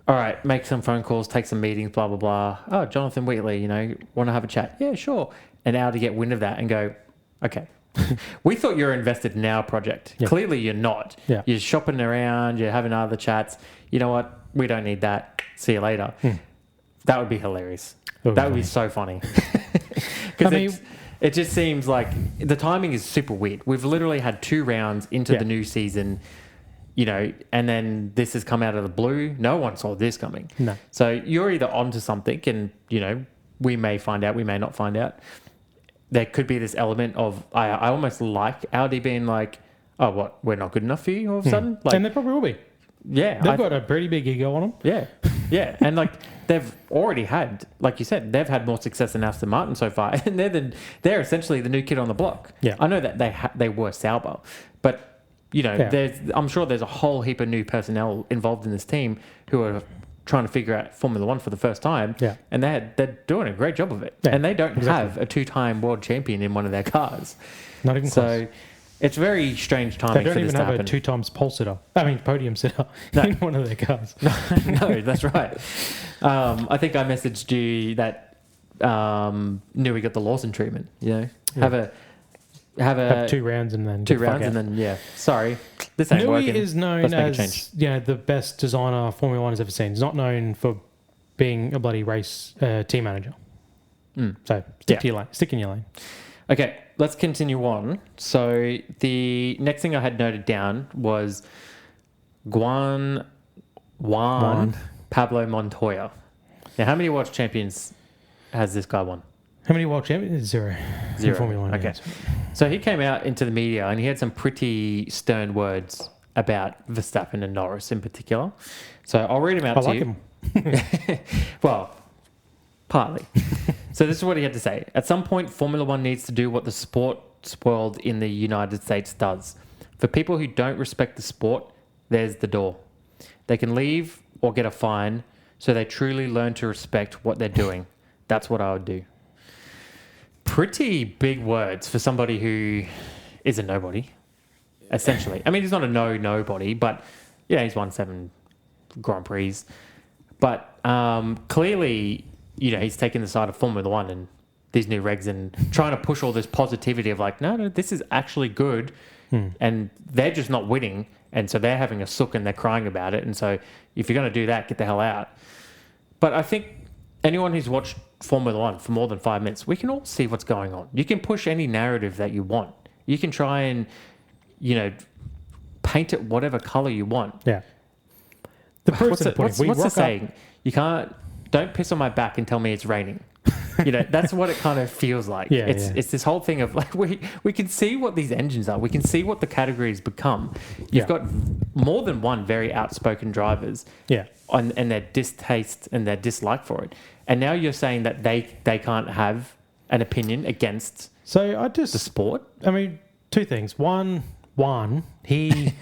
All right, make some phone calls, take some meetings, blah blah blah. Oh, Jonathan Wheatley, want to have a chat? Yeah, sure. And Audi get wind of that and go, "Okay." We thought you were invested in our project. Yeah. Clearly, you're not. Yeah. You're shopping around. You're having other chats. You know what? We don't need that. See you later. That would be hilarious. That would be so funny. Because it just seems like the timing is super weird. We've literally had 2 rounds into the new season, and then this has come out of the blue. No one saw this coming. No. So you're either onto something, and we may find out. We may not find out. There could be this element of I almost like Audi being like, oh, what, we're not good enough for you all of a sudden? Like, and they probably will be. Yeah. They've got a pretty big ego on them. Yeah. Yeah. And like they've already had, like you said, they've had more success than Aston Martin so far. And they're essentially the new kid on the block. Yeah. I know that they were Sauber, but I'm sure there's a whole heap of new personnel involved in this team who are trying to figure out Formula One for the first time, and they're doing a great job of it. Yeah, and they don't have a 2-time world champion in one of their cars. Not even close. So it's very strange timing for this to happen. They don't even have a 2 times podium sitter in one of their cars. No, that's right. I think I messaged you that Newey got the Lawson treatment. Have 2 rounds and then... 2 rounds and then, sorry, this ain't working. Newey is known as the best designer Formula 1 has ever seen. He's not known for being a bloody race team manager. So stick to your lane. Stick in your lane. Okay, let's continue on. So the next thing I had noted down was Juan Pablo Montoya. Now, how many world champions has this guy won? How many world champions? 0. In Formula 1. Okay. So he came out into the media and he had some pretty stern words about Verstappen and Norris in particular. So I'll read them out to you. Him. Well, partly. So this is what he had to say. At some point, Formula 1 needs to do what the sports world in the United States does. For people who don't respect the sport, there's the door. They can leave or get a fine, so they truly learn to respect what they're doing. That's what I would do. Pretty big words for somebody who is a nobody, essentially. I mean, he's not a nobody, but he's won 7 Grand Prix. But clearly, he's taken the side of Formula 1 and these new regs and trying to push all this positivity of like, no, this is actually good. And they're just not winning. And so they're having a sook and they're crying about it. And so if you're going to do that, get the hell out. But I think anyone who's watched Formula 1 for more than 5 minutes, we can all see what's going on. You can push any narrative that you want. You can try and, paint it whatever color you want. Yeah. What's the saying? You can't don't piss on my back and tell me it's raining. That's what it kind of feels like. It's this whole thing of like we can see what these engines are. We can see what the categories become. You've got more than one very outspoken drivers. And their distaste and their dislike for it. And now you're saying that they can't have an opinion against the sport. I mean, two things. One, he.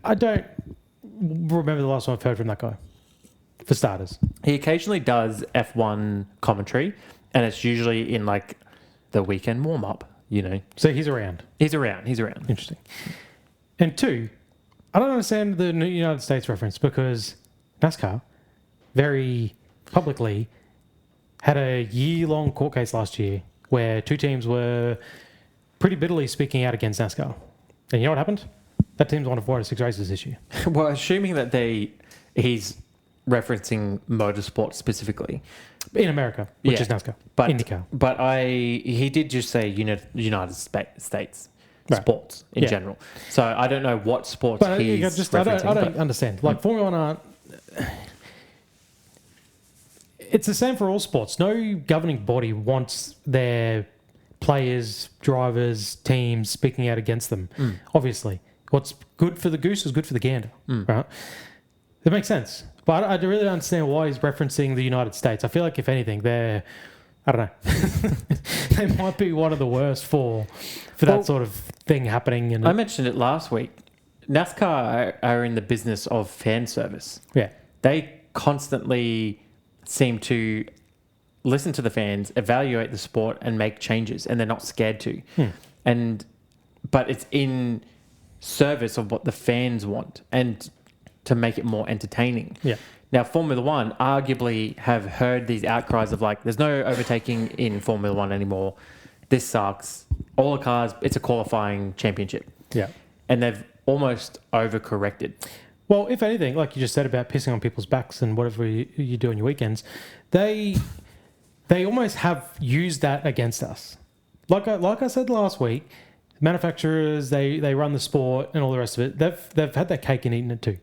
I don't remember the last time I've heard from that guy. For starters, he occasionally does F1 commentary, and it's usually in like the weekend warm up. So he's around. He's around. Interesting. And two, I don't understand the United States reference because NASCAR very publicly had a year-long court case last year where two teams were pretty bitterly speaking out against NASCAR. And you know what happened? That team's won 4 out of 6 races this year. Well, assuming that he's referencing motorsport specifically in America, which is NASCAR, IndyCar. But he did just say United States sports in general. So I don't know what sports he's referencing. I don't understand. Like Formula One aren't. It's the same for all sports. No governing body wants their players, drivers, teams speaking out against them. Obviously, what's good for the goose is good for the gander, right? That makes sense. But I really don't understand why he's referencing the United States. I feel like, if anything, I don't know. They might be one of the worst for that sort of thing happening. I mentioned it last week. NASCAR are in the business of fan service. Yeah. They constantly seem to listen to the fans, evaluate the sport, and make changes, and they're not scared to. But it's in service of what the fans want, and to make it more entertaining. Yeah. Now, Formula One arguably have heard these outcries of like, there's no overtaking in Formula One anymore. This sucks. All the cars, it's a qualifying championship. Yeah. And they've almost overcorrected. Well, if anything, like you just said about pissing on people's backs and whatever you do on your weekends, they almost have used that against us. Like I said last week, manufacturers, they run the sport and all the rest of it. They've had their cake and eaten it too.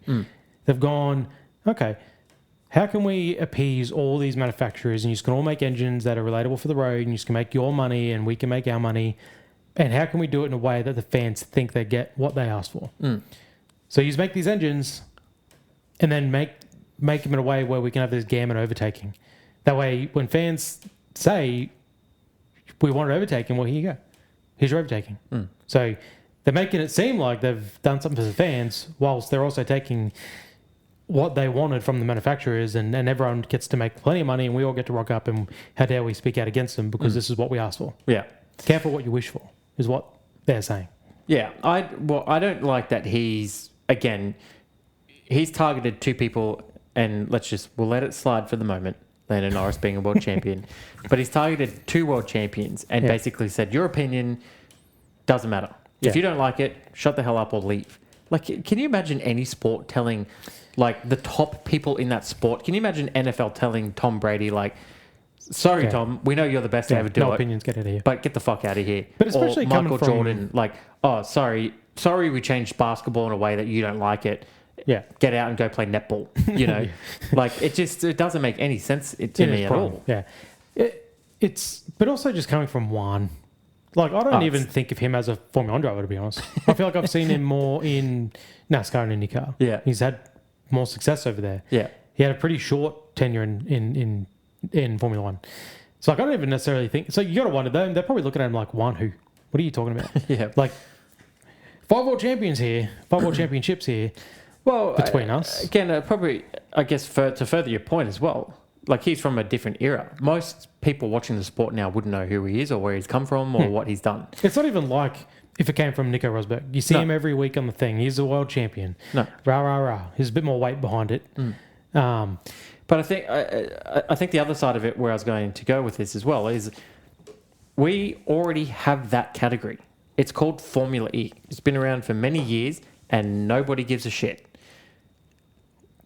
They've gone, okay, how can we appease all these manufacturers, and you can all make engines that are relatable for the road, and you can make your money and we can make our money, and how can we do it in a way that the fans think they get what they asked for? So you make these engines and then make them in a way where we can have this gamut overtaking. That way, when fans say we want overtaking, well, here you go. Here's your overtaking. So they're making it seem like they've done something for the fans, whilst they're also taking what they wanted from the manufacturers, and everyone gets to make plenty of money, and we all get to rock up, and how dare we speak out against them because this is what we asked for. Yeah. Careful what you wish for, is what they're saying. Yeah. I don't like that he's targeted two people, and we'll let it slide for the moment, Lando Norris being a world champion, but he's targeted 2 world champions and basically said, your opinion doesn't matter. If you don't like it, shut the hell up or leave. Like, can you imagine any sport telling, like, the top people in that sport? Can you imagine NFL telling Tom Brady, like, sorry, Tom, we know you're the best to ever do it. Opinions, get out of here. But get the fuck out of here. But especially or Michael Jordan, like, oh, sorry, we changed basketball in a way that you don't like it. Yeah. Get out and go play netball, Like, it doesn't make any sense to me at all. Yeah. But also just coming from Juan. Like, I don't even think of him as a Formula 1 driver, to be honest. I feel like I've seen him more in NASCAR and IndyCar. Yeah. He's had more success over there. Yeah. He had a pretty short tenure in Formula 1. So, like, I don't even necessarily think... So, you got to wonder, they're probably looking at him like, Juan who? What are you talking about? Yeah. Like, 5 world champions here, 5 world championships here. Well, between us. Again, probably, I guess, to further your point as well, like, he's from a different era. Most people watching the sport now wouldn't know who he is or where he's come from or what he's done. It's not even like if it came from Nico Rosberg. You see him every week on the thing. He's a world champion. No. Rah, rah, rah. There's a bit more weight behind it. But I think the other side of it, where I was going to go with this as well, is we already have that category. It's called Formula E. It's been around for many years and nobody gives a shit.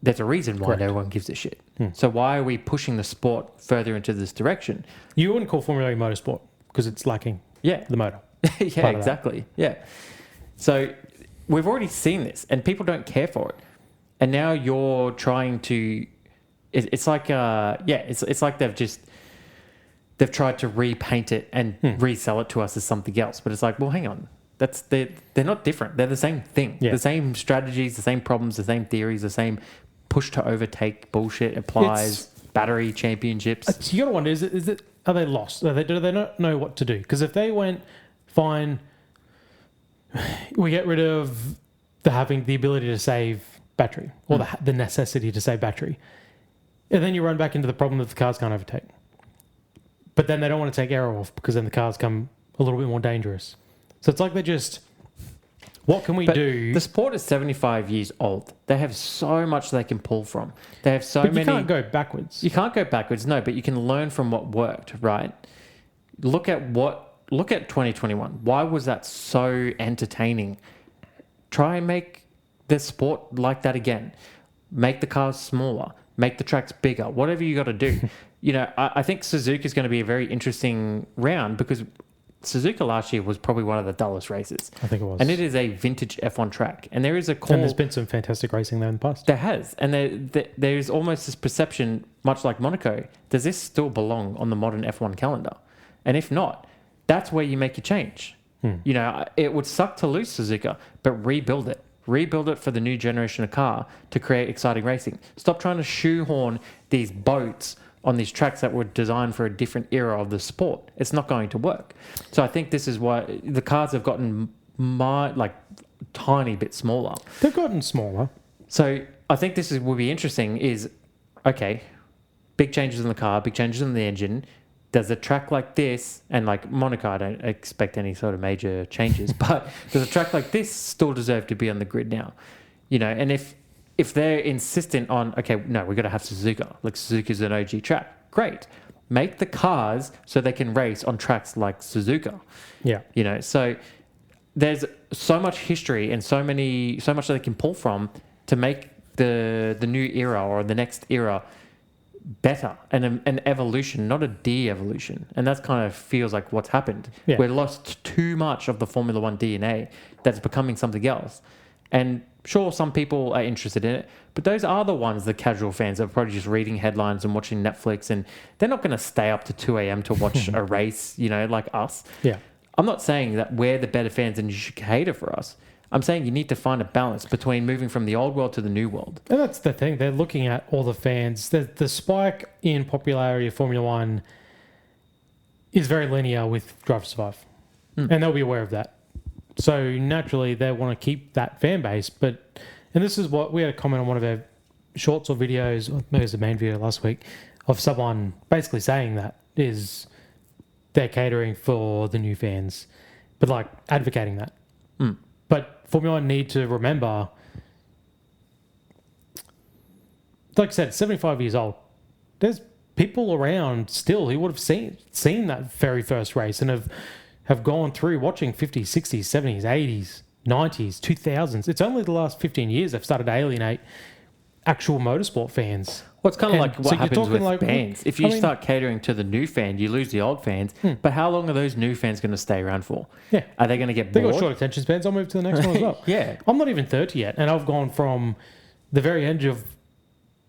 There's a reason why no one gives a shit. So why are we pushing the sport further into this direction? You wouldn't call Formula E motorsport because it's lacking the motor. Yeah, exactly. Yeah. So we've already seen this and people don't care for it. And now you're trying to it's like it's like they've tried to repaint it and resell it to us as something else. But it's like, well, hang on. They're not different. They're the same thing. Yeah. The same strategies, the same problems, the same theories, the same push to overtake bullshit applies. Battery championships. You got to wonder: are they lost? Do they not know what to do? Because if they went, fine, we get rid of having the ability to save battery or the necessity to save battery, and then you run back into the problem that the cars can't overtake. But then they don't want to take aero off because then the cars come a little bit more dangerous. So it's like they're just, what can we do? The sport is 75 years old. They have so much they can pull from. They have so many. You can't go backwards. You can't go backwards, no, but you can learn from what worked, right? Look at 2021. Why was that so entertaining? Try and make the sport like that again. Make the cars smaller. Make the tracks bigger. Whatever you got to do. I think Suzuka is going to be a very interesting round because Suzuka last year was probably one of the dullest races. I think it was. And it is a vintage F1 track. And there is a call... And there's been some fantastic racing there in the past. There has. And there is almost this perception, much like Monaco, does this still belong on the modern F1 calendar? And if not, that's where you make your change. It would suck to lose Suzuka, but rebuild it. Rebuild it for the new generation of car to create exciting racing. Stop trying to shoehorn these boats on these tracks that were designed for a different era of the sport. It's not going to work. So I think this is why the cars have gotten tiny bit smaller. They've gotten smaller. So I think will be interesting is, okay, big changes in the car, big changes in the engine. Does a track like this, and like Monaco, I don't expect any sort of major changes, but does a track like this still deserve to be on the grid now? And if they're insistent on, okay, no, we've got to have Suzuka. Like Suzuka's an OG track. Great. Make the cars so they can race on tracks like Suzuka. Yeah. So there's so much history and so much that they can pull from to make the new era or the next era better and an evolution, not a de-evolution. And that's kind of feels like what's happened. Yeah. We've lost too much of the Formula One DNA that's becoming something else. And sure, some people are interested in it, but those are the ones, the casual fans, that are probably just reading headlines and watching Netflix, and they're not going to stay up to 2 a.m. to watch a race, like us. Yeah. I'm not saying that we're the better fans and you should cater for us. I'm saying you need to find a balance between moving from the old world to the new world. And that's the thing. They're looking at all the fans. The spike in popularity of Formula One is very linear with Drive to Survive. And they'll be aware of that. So naturally, they want to keep that fan base. And this is what we had a comment on one of our shorts or videos, or maybe it was the main video last week, of someone basically saying that is they're catering for the new fans, but like advocating that. But Formula One need to remember, like I said, 75 years old. There's people around still who would have seen that very first race and have gone through watching 50s, 60s, 70s, 80s, 90s, 2000s. It's only the last 15 years they've started to alienate actual motorsport fans. Well, it's kind of like what happens with bands. If you start catering to the new fan, you lose the old fans. But how long are those new fans going to stay around for? Yeah. Are they going to get bored? They've got short attention spans. I'll move to the next one as well. Yeah. I'm not even 30 yet, and I've gone from the very edge of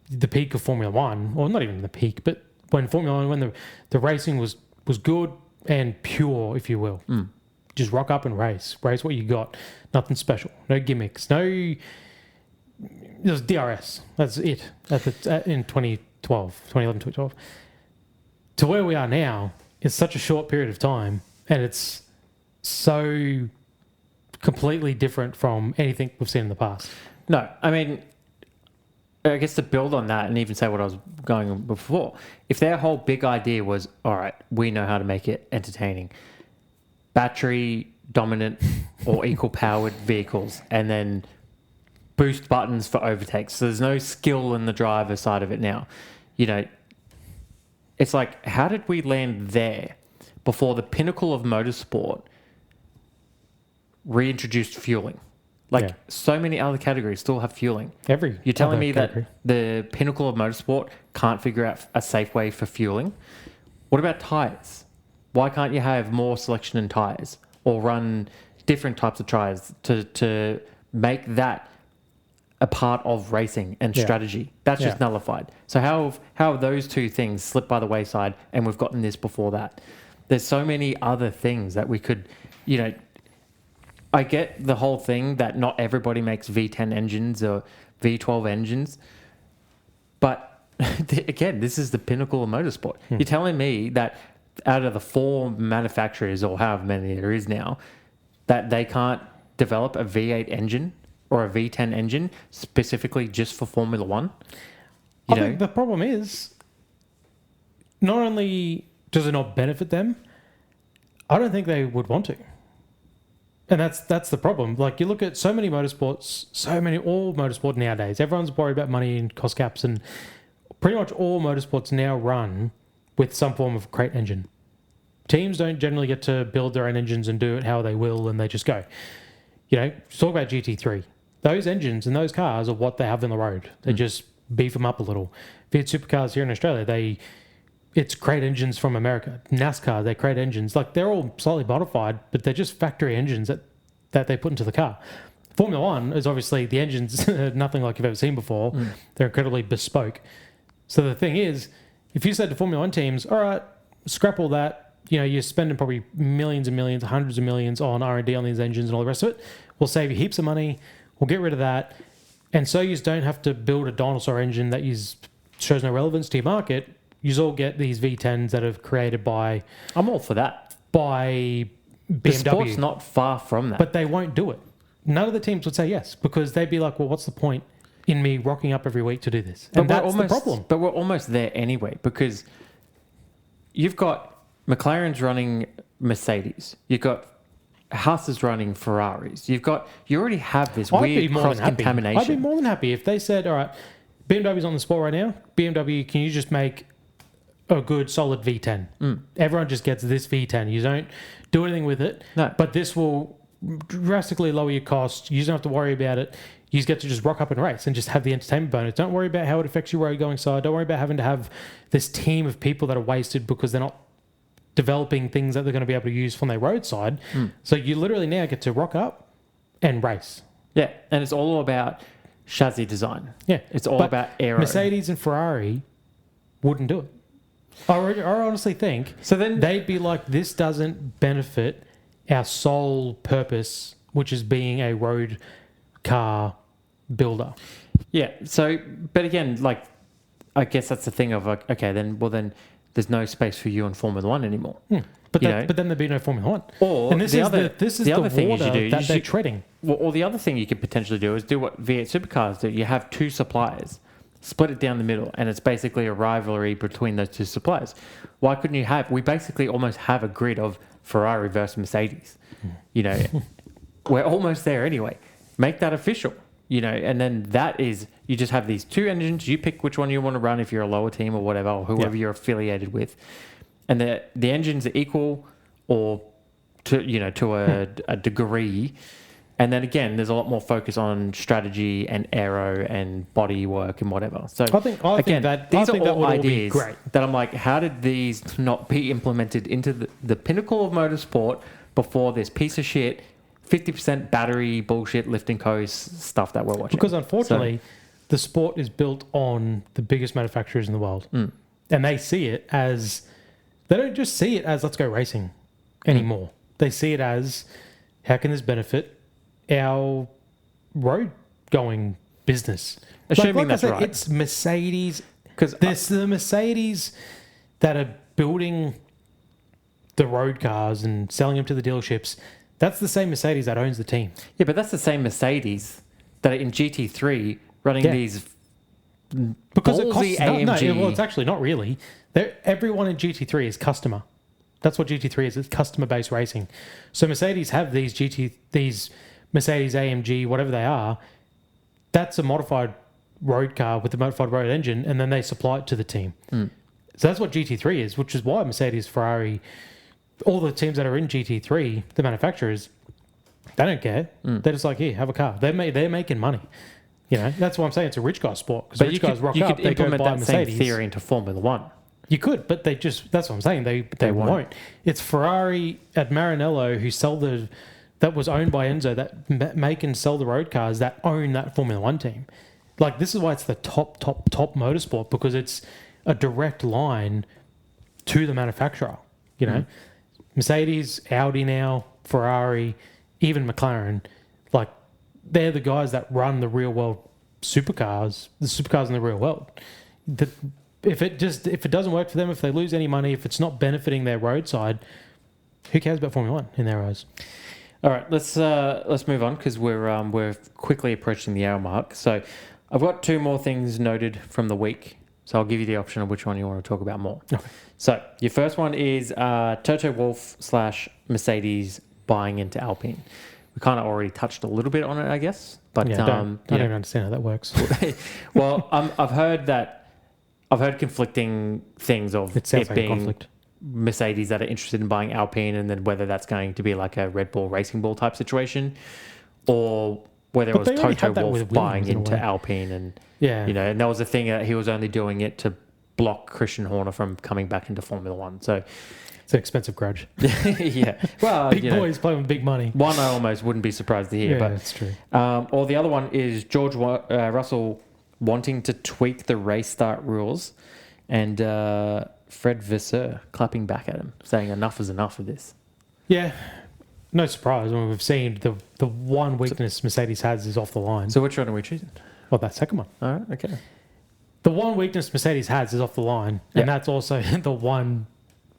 the peak of Formula One, or not even the peak, but when Formula One, when the racing was good and pure, if you will. Just rock up and race what you got. Nothing special, no gimmicks, no... It was DRS. That's it. In 2011, 2012. To where we are now is such a short period of time, and it's so completely different from anything we've seen in the past. No, I mean, I guess to build on that and even say what I was going before, if their whole big idea was, all right, we know how to make it entertaining, battery dominant or equal powered vehicles, and then boost buttons for overtakes. So there's no skill in the driver side of it now. It's like, how did we land there before the pinnacle of motorsport reintroduced fueling? So many other categories still have fueling. You're telling me that the pinnacle of motorsport can't figure out a safe way for fueling? What about tires? Why can't you have more selection in tires or run different types of tires to make that a part of racing and strategy. That's just nullified. So how have those two things slipped by the wayside, and we've gotten this before that? There's so many other things that we could, I get the whole thing that not everybody makes V10 engines or V12 engines, but again, this is the pinnacle of motorsport. You're telling me that out of the 4 manufacturers, or however many there is now, that they can't develop a V8 engine or a V10 engine specifically just for Formula One? I think the problem is, not only does it not benefit them, I don't think they would want to. And that's the problem. Like, you look at so many motorsports, all motorsport nowadays, everyone's worried about money and cost caps, and pretty much all motorsports now run with some form of crate engine. Teams don't generally get to build their own engines and do it how they will, and they just go. Talk about GT3. Those engines and those cars are what they have on the road. They just beef them up a little. Fiat Supercars here in Australia, it's crate engines from America. NASCAR, they're crate engines. Like, they're all slightly modified, but they're just factory engines that they put into the car. Formula One is obviously, the engines nothing like you've ever seen before. They're incredibly bespoke. So the thing is, if you said to Formula One teams, all right, scrap all that, you're spending probably millions and millions, hundreds of millions on R&D on these engines and all the rest of it. We'll save you heaps of money. We'll get rid of that. And so you don't have to build a dinosaur engine that shows no relevance to your market. You all get these V10s that are created by... I'm all for that. By BMW. The sport's not far from that. But they won't do it. None of the teams would say yes, because they'd be like, well, what's the point in me rocking up every week to do this? And that's the problem. But we're almost there anyway, because you've got McLaren's running Mercedes. You've got Haas is running Ferraris. You already have this weird cross-contamination. I'd be more than happy if they said, all right, BMW's on the spot right now. BMW, can you just make a good solid V10? Everyone just gets this V10. You don't do anything with it. No. But this will drastically lower your cost. You don't have to worry about it. You just get to just rock up and race and just have the entertainment bonus. Don't worry about how it affects your road going side. Don't worry about having to have this team of people that are wasted because they're not developing things that they're going to be able to use from their roadside. So you literally now get to rock up and race. Yeah, and it's all about chassis design. Yeah. It's all about aero. Mercedes and Ferrari wouldn't do it. I honestly think so. Then they'd be like, this doesn't benefit our sole purpose, which is being a road car builder. Yeah. So, but again, like, I guess that's the thing of like, okay, then there's no space for you in Formula One anymore. But then there'd be no Formula One. Or this is the thing water that they're treading. Well, or the other thing you could potentially do is do what V8 Supercars do. You have 2 suppliers, split it down the middle, and it's basically a rivalry between those 2 suppliers. Why couldn't you we basically almost have a grid of Ferrari versus Mercedes. We're almost there anyway. Make that official, and then that is, you just have these 2 engines. You pick which one you want to run if you're a lower team or whatever, or whoever you're affiliated with. And the engines are equal or to a degree. And then again, there's a lot more focus on strategy and aero and body work and whatever. So I think these are all ideas great. That I'm like, how did these not be implemented into the pinnacle of motorsport before this piece of shit 50% battery bullshit lift and coast stuff that we're watching? Because unfortunately, the sport is built on the biggest manufacturers in the world. And they see it as, they don't just see it as let's go racing anymore. They see it as, how can this benefit our road going business? Assuming that's right. It's Mercedes. Because there's the Mercedes that are building the road cars and selling them to the dealerships. That's the same Mercedes that owns the team. Yeah, but that's the same Mercedes that are in GT3 running these because it costs AMG. Well, it's actually not really. Everyone in GT3 is customer. That's what GT3 is. It's customer-based racing. So Mercedes have these Mercedes AMG, whatever they are. That's a modified road car with a modified road engine, and then they supply it to the team. So that's what GT3 is, which is why Mercedes, Ferrari, all the teams that are in GT3, the manufacturers, they don't care. They're just like, here, have a car. They're making money. That's why I'm saying it's a rich guy sport. Because rich guys rock up, they go buy Mercedes. Same theory into Formula One. You could, but that's what I'm saying. They won't. It's Ferrari at Maranello who sell that was owned by Enzo that make and sell the road cars that own that Formula One team. Like, this is why it's the top motorsport, because it's a direct line to the manufacturer. You know, Mercedes, Audi now, Ferrari, even McLaren, like, they're the guys that run the real world supercars, the supercars in the real world. If it doesn't work for them, if they lose any money, if it's not benefiting their roadside, who cares about Formula One in their eyes? All right, let's move on, because we're quickly approaching the hour mark. So I've got 2 more things noted from the week. So I'll give you the option of which one you want to talk about more. Okay. So your first one is Toto Wolff / Mercedes buying into Alpine. We kind of already touched a little bit on it, I guess. But I don't even understand how that works. Well, I've heard conflicting things of it sounds it like being a conflict. Mercedes that are interested in buying Alpine, and then whether that's going to be like a Red Bull Racing Bull type situation, or whether it was Toto Wolff buying into Alpine, and and that was the thing that he was only doing it to block Christian Horner from coming back into Formula One. So it's an expensive grudge. Yeah, well, big boys playing with big money. One I almost wouldn't be surprised to hear. Yeah, but that's true. Or the other one is George Russell wanting to tweak the race start rules, and Fred Vasseur clapping back at him, saying enough is enough of this. Yeah, no surprise. I mean, we've seen the one weakness Mercedes has is off the line. So which one are we choosing? Well, that second one. All right, okay. The one weakness Mercedes has is off the line, and that's also the one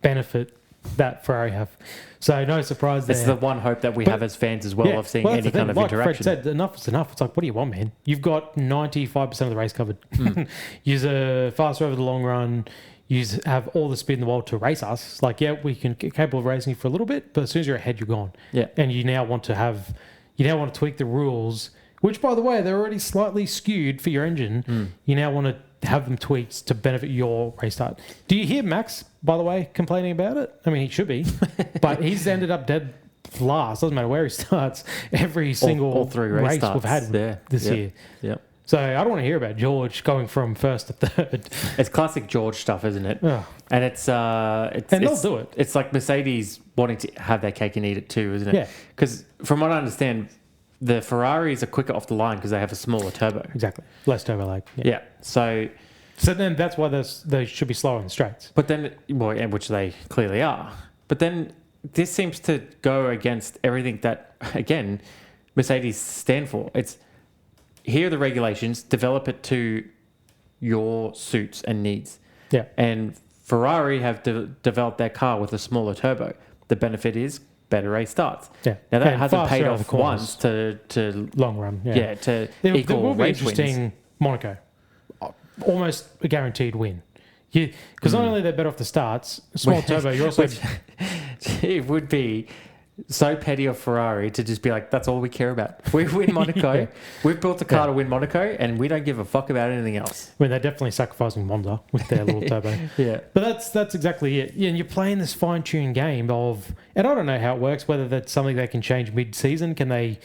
benefit that Ferrari have. So no surprise there. It's the one hope that we have as fans as well of seeing any kind of interaction. Fred said, enough is enough. It's like, what do you want, man? You've got 95% of the race covered. You're faster over the long run. You have all the speed in the world to race us. Like, yeah, we can get capable of racing you for a little bit, but as soon as you're ahead, you're gone. Yeah. And you now want to tweak the rules, which, by the way, they're already slightly skewed for your engine. You now want to have them tweaked to benefit your race start. Do you hear Max, by the way, complaining about it? I mean, he should be, but he's ended up dead last. Doesn't matter where he starts. Every single all 3 race we've had this year. Yep. So I don't want to hear about George going from first to third. It's classic George stuff, isn't it? Oh. And it's they'll do it. It's like Mercedes wanting to have their cake and eat it too, isn't it? Yeah. Because from what I understand, the Ferraris are quicker off the line because they have a smaller turbo. Exactly. Less turbo lag. Yeah. So then that's why they should be slower in the straights. But then, which they clearly are. But then this seems to go against everything that, again, Mercedes stand for. It's here are the regulations, develop it to your suits and needs. Yeah. And Ferrari have developed their car with a smaller turbo. The benefit is better race starts. Yeah. Now that hasn't paid off once to long run. Yeah, to there equal will be race interesting wins. Monaco. Almost a guaranteed win. Because not only they're better off the starts, small turbo, you're also... It would be so petty of Ferrari to just be like, that's all we care about. We win Monaco. Yeah. We've built a car to win Monaco, and we don't give a fuck about anything else. I mean, they're definitely sacrificing Monza with their little turbo. Yeah. But that's exactly it. Yeah, and you're playing this fine-tuned game of... And I don't know how it works, whether that's something they can change mid-season. Can they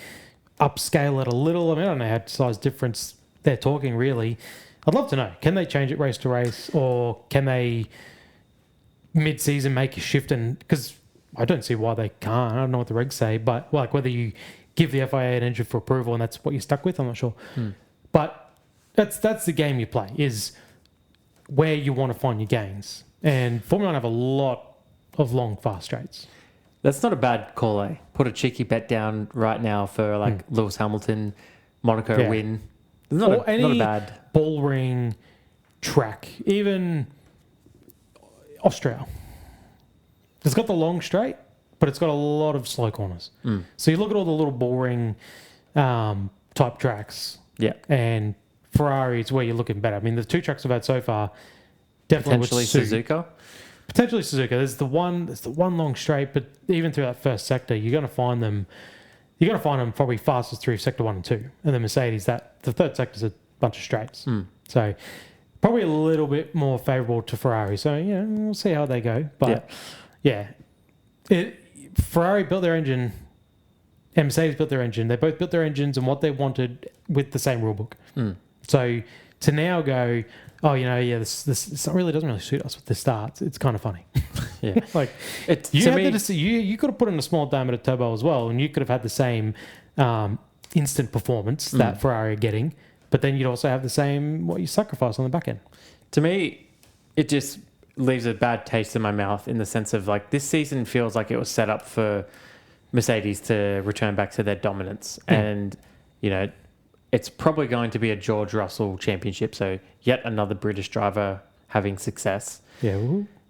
upscale it a little? I mean, I don't know how size difference they're talking, really. I'd love to know. Can they change it race to race, or can they mid-season make a shift? And because I don't see why they can't. I don't know what the regs say, but like whether you give the FIA an engine for approval and that's what you're stuck with, I'm not sure. But that's the game you play, is where you want to find your gains. And Formula 1 have a lot of long, fast straights. That's not a bad call, eh? Put a cheeky bet down right now for like Lewis Hamilton, Monaco win. Not a bad ball ring track, even Austria. It's got the long straight, but it's got a lot of slow corners. So you look at all the little ball ring type tracks, and Ferrari is where you're looking better. I mean, the 2 tracks we've had so far definitely potentially Suzuka. Potentially Suzuka. There's the one long straight, but even through that first sector, you're going to find them. You're going to find them probably fastest through sector 1 and 2, and the Mercedes the third sector is a bunch of straights. So probably a little bit more favourable to Ferrari. So we'll see how they go. But Ferrari built their engine, and Mercedes built their engine. They both built their engines and what they wanted with the same rulebook. So to now go, oh, this really doesn't really suit us with the starts. It's kind of funny. Yeah. Like, you could have put in a small diameter turbo as well, and you could have had the same instant performance that Ferrari are getting, but then you'd also have the same what you sacrifice on the back end. To me, it just leaves a bad taste in my mouth in the sense of like this season feels like it was set up for Mercedes to return back to their dominance. And, it's probably going to be a George Russell championship. So yet another British driver having success. Yeah.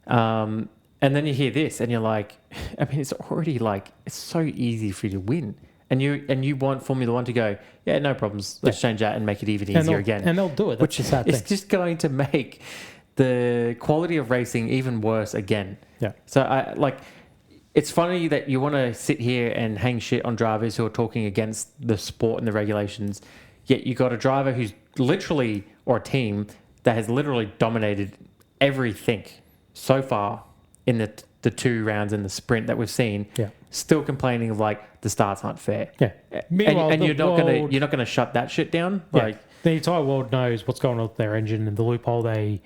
And then you hear this and you're like, I mean, it's already like, it's so easy for you to win. And you want Formula One to go, yeah, no problems. Let's change that and make it even easier again. And they'll do it. That's the sad thing. It's just going to make the quality of racing even worse again. Yeah. So it's funny that you want to sit here and hang shit on drivers who are talking against the sport and the regulations, yet you got a driver who's literally, or a team that has literally dominated everything so far in the 2 rounds in the sprint that we've seen. Yeah. Still complaining of like the starts aren't fair. Yeah. Meanwhile, and you're not gonna shut that shit down. Yeah. Like the entire world knows what's going on with their engine and the loophole and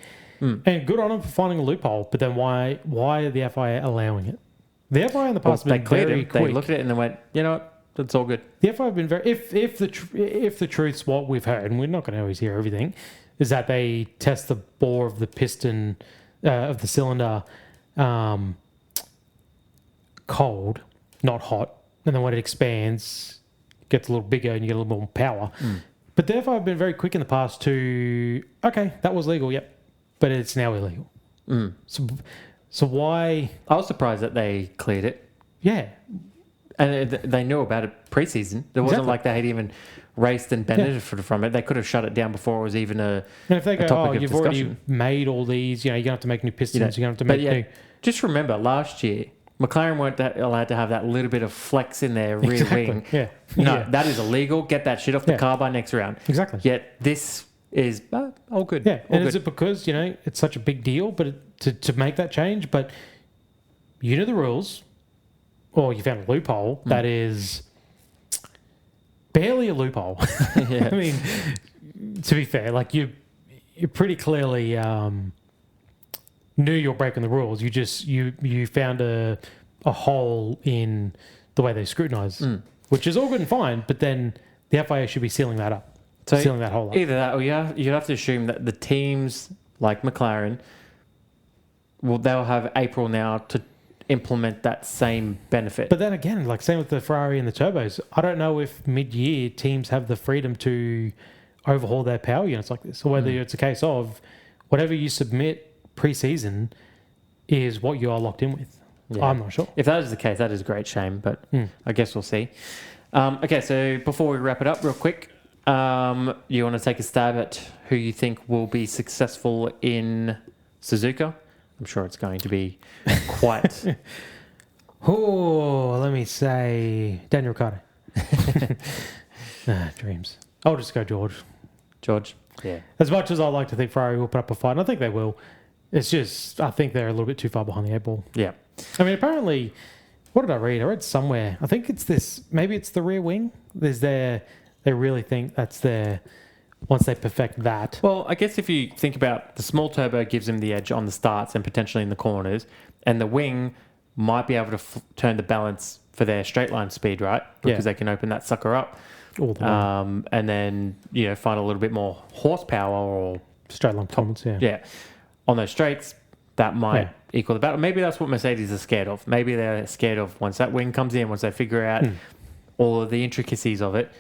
good on them for finding a loophole. But then why are the FIA allowing it? The FIA in the past have been very quick. They looked at it and they went, you know what, it's all good. The FIA have been very. If the truth's what we've heard, and we're not going to always hear everything, is that they test the bore of the piston of the cylinder cold, not hot, and then when it expands, it gets a little bigger and you get a little more power. But the FIA have been very quick in the past to, okay, that was legal, yep, but it's now illegal. So why? I was surprised that they cleared it. Yeah. And they knew about it pre-season. It wasn't like they had even raced and benefited from it. They could have shut it down before it was even a And if they go, topic of you've discussion. already made all these, you're going to have to make new pistons, you're going to have to make new... Just remember, last year, McLaren weren't allowed to have that little bit of flex in their rear wing. Yeah. No, that is illegal. Get that shit off the car by next round. Exactly. Yet this is all good. Yeah. All and good. is it because, it's such a big deal to make that change, but you know the rules, or you found a loophole that is barely a loophole. Yeah. I mean, to be fair, like you pretty clearly knew you were breaking the rules. You just you found a hole in the way they scrutinise, which is all good and fine. But then the FIA should be sealing that up, sealing that hole up. Either that, or you have to assume that the teams like McLaren, they'll have April now to implement that same benefit. But then again, like same with the Ferrari and the turbos, I don't know if mid-year teams have the freedom to overhaul their power units like this, or whether it's a case of whatever you submit pre-season is what you are locked in with. Yeah. I'm not sure. If that is the case, that is a great shame, but I guess we'll see. Okay, so before we wrap it up real quick, you want to take a stab at who you think will be successful in Suzuka? I'm sure it's going to be quite... let me say Daniel Ricciardo. Dreams. I'll just go George. Yeah. As much as I like to think Ferrari will put up a fight, and I think they will, it's just, I think they're a little bit too far behind the 8 ball. Yeah. I mean, apparently, what did I read? I read somewhere, I think it's this, maybe it's the rear wing. They really think that's their... Once they perfect that. Well, I guess if you think about the small turbo gives them the edge on the starts and potentially in the corners, and the wing might be able to turn the balance for their straight line speed, right? Because they can open that sucker up. And then, find a little bit more horsepower or straight line performance, yeah. On those straights, that might equal the battle. Maybe that's what Mercedes are scared of. Maybe they're scared of once that wing comes in, once they figure out all of the intricacies of it,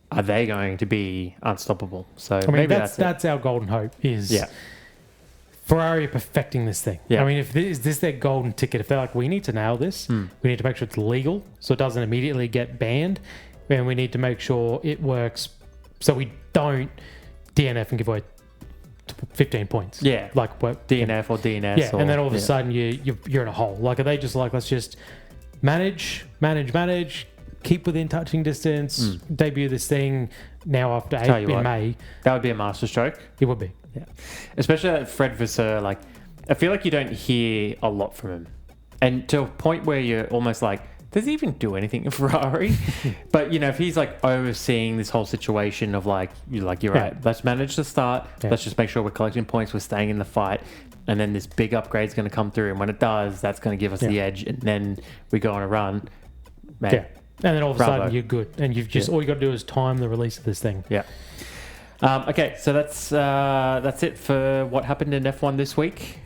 are they going to be unstoppable? So maybe that's our golden hope is Ferrari perfecting this thing. Yeah. I mean, is this their golden ticket? If they're like, we need to nail this, we need to make sure it's legal so it doesn't immediately get banned, and we need to make sure it works so we don't DNF and give away 15 points. Yeah. Like what DNF or DNS. Yeah, and then all of a sudden you're in a hole. Like, are they just like, let's just manage, keep within touching distance, debut this thing now after May. That would be a masterstroke. It would be. Yeah. Especially that Fred Vasseur, I feel like you don't hear a lot from him. And to a point where you're almost like, does he even do anything in Ferrari? But, you know, if he's like overseeing this whole situation of like, you're right, let's manage the start. Yeah. Let's just make sure we're collecting points. We're staying in the fight. And then this big upgrade is going to come through. And when it does, that's going to give us the edge. And then we go on a run. Man, and then all of a sudden you're good. And you've just, all you got to do is time the release of this thing. Yeah. Okay, so that's it for what happened in F1 this week.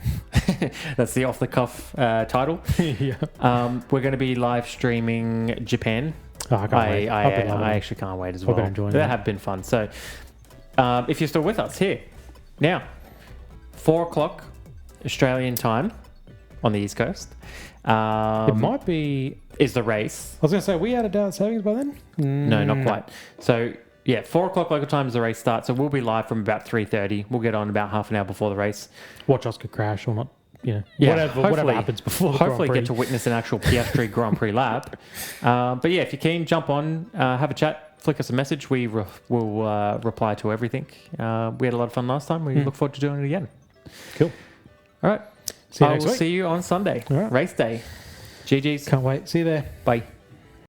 That's the off-the-cuff title. We're going to be live streaming Japan. Oh, I can't wait. I actually can't wait as well. I've been enjoying that. Have been fun. So if you're still with us here, now, 4 o'clock Australian time on the East Coast. It might be... Is the race. I was going to say, we out of daylight savings by then? No, not quite. So... Yeah, 4 o'clock local time is the race starts, so we'll be live from about 3:30. We'll get on about half an hour before the race. Watch Oscar crash or not, whatever happens before the hopefully Grand Prix. Get to witness an actual Piastri Grand Prix lap. But yeah, if you're keen, jump on, have a chat, flick us a message. We will reply to everything. We had a lot of fun last time. We look forward to doing it again. Cool. All right. See you next week. See you on Sunday. All right. Race day. GG's. Can't wait. See you there. Bye.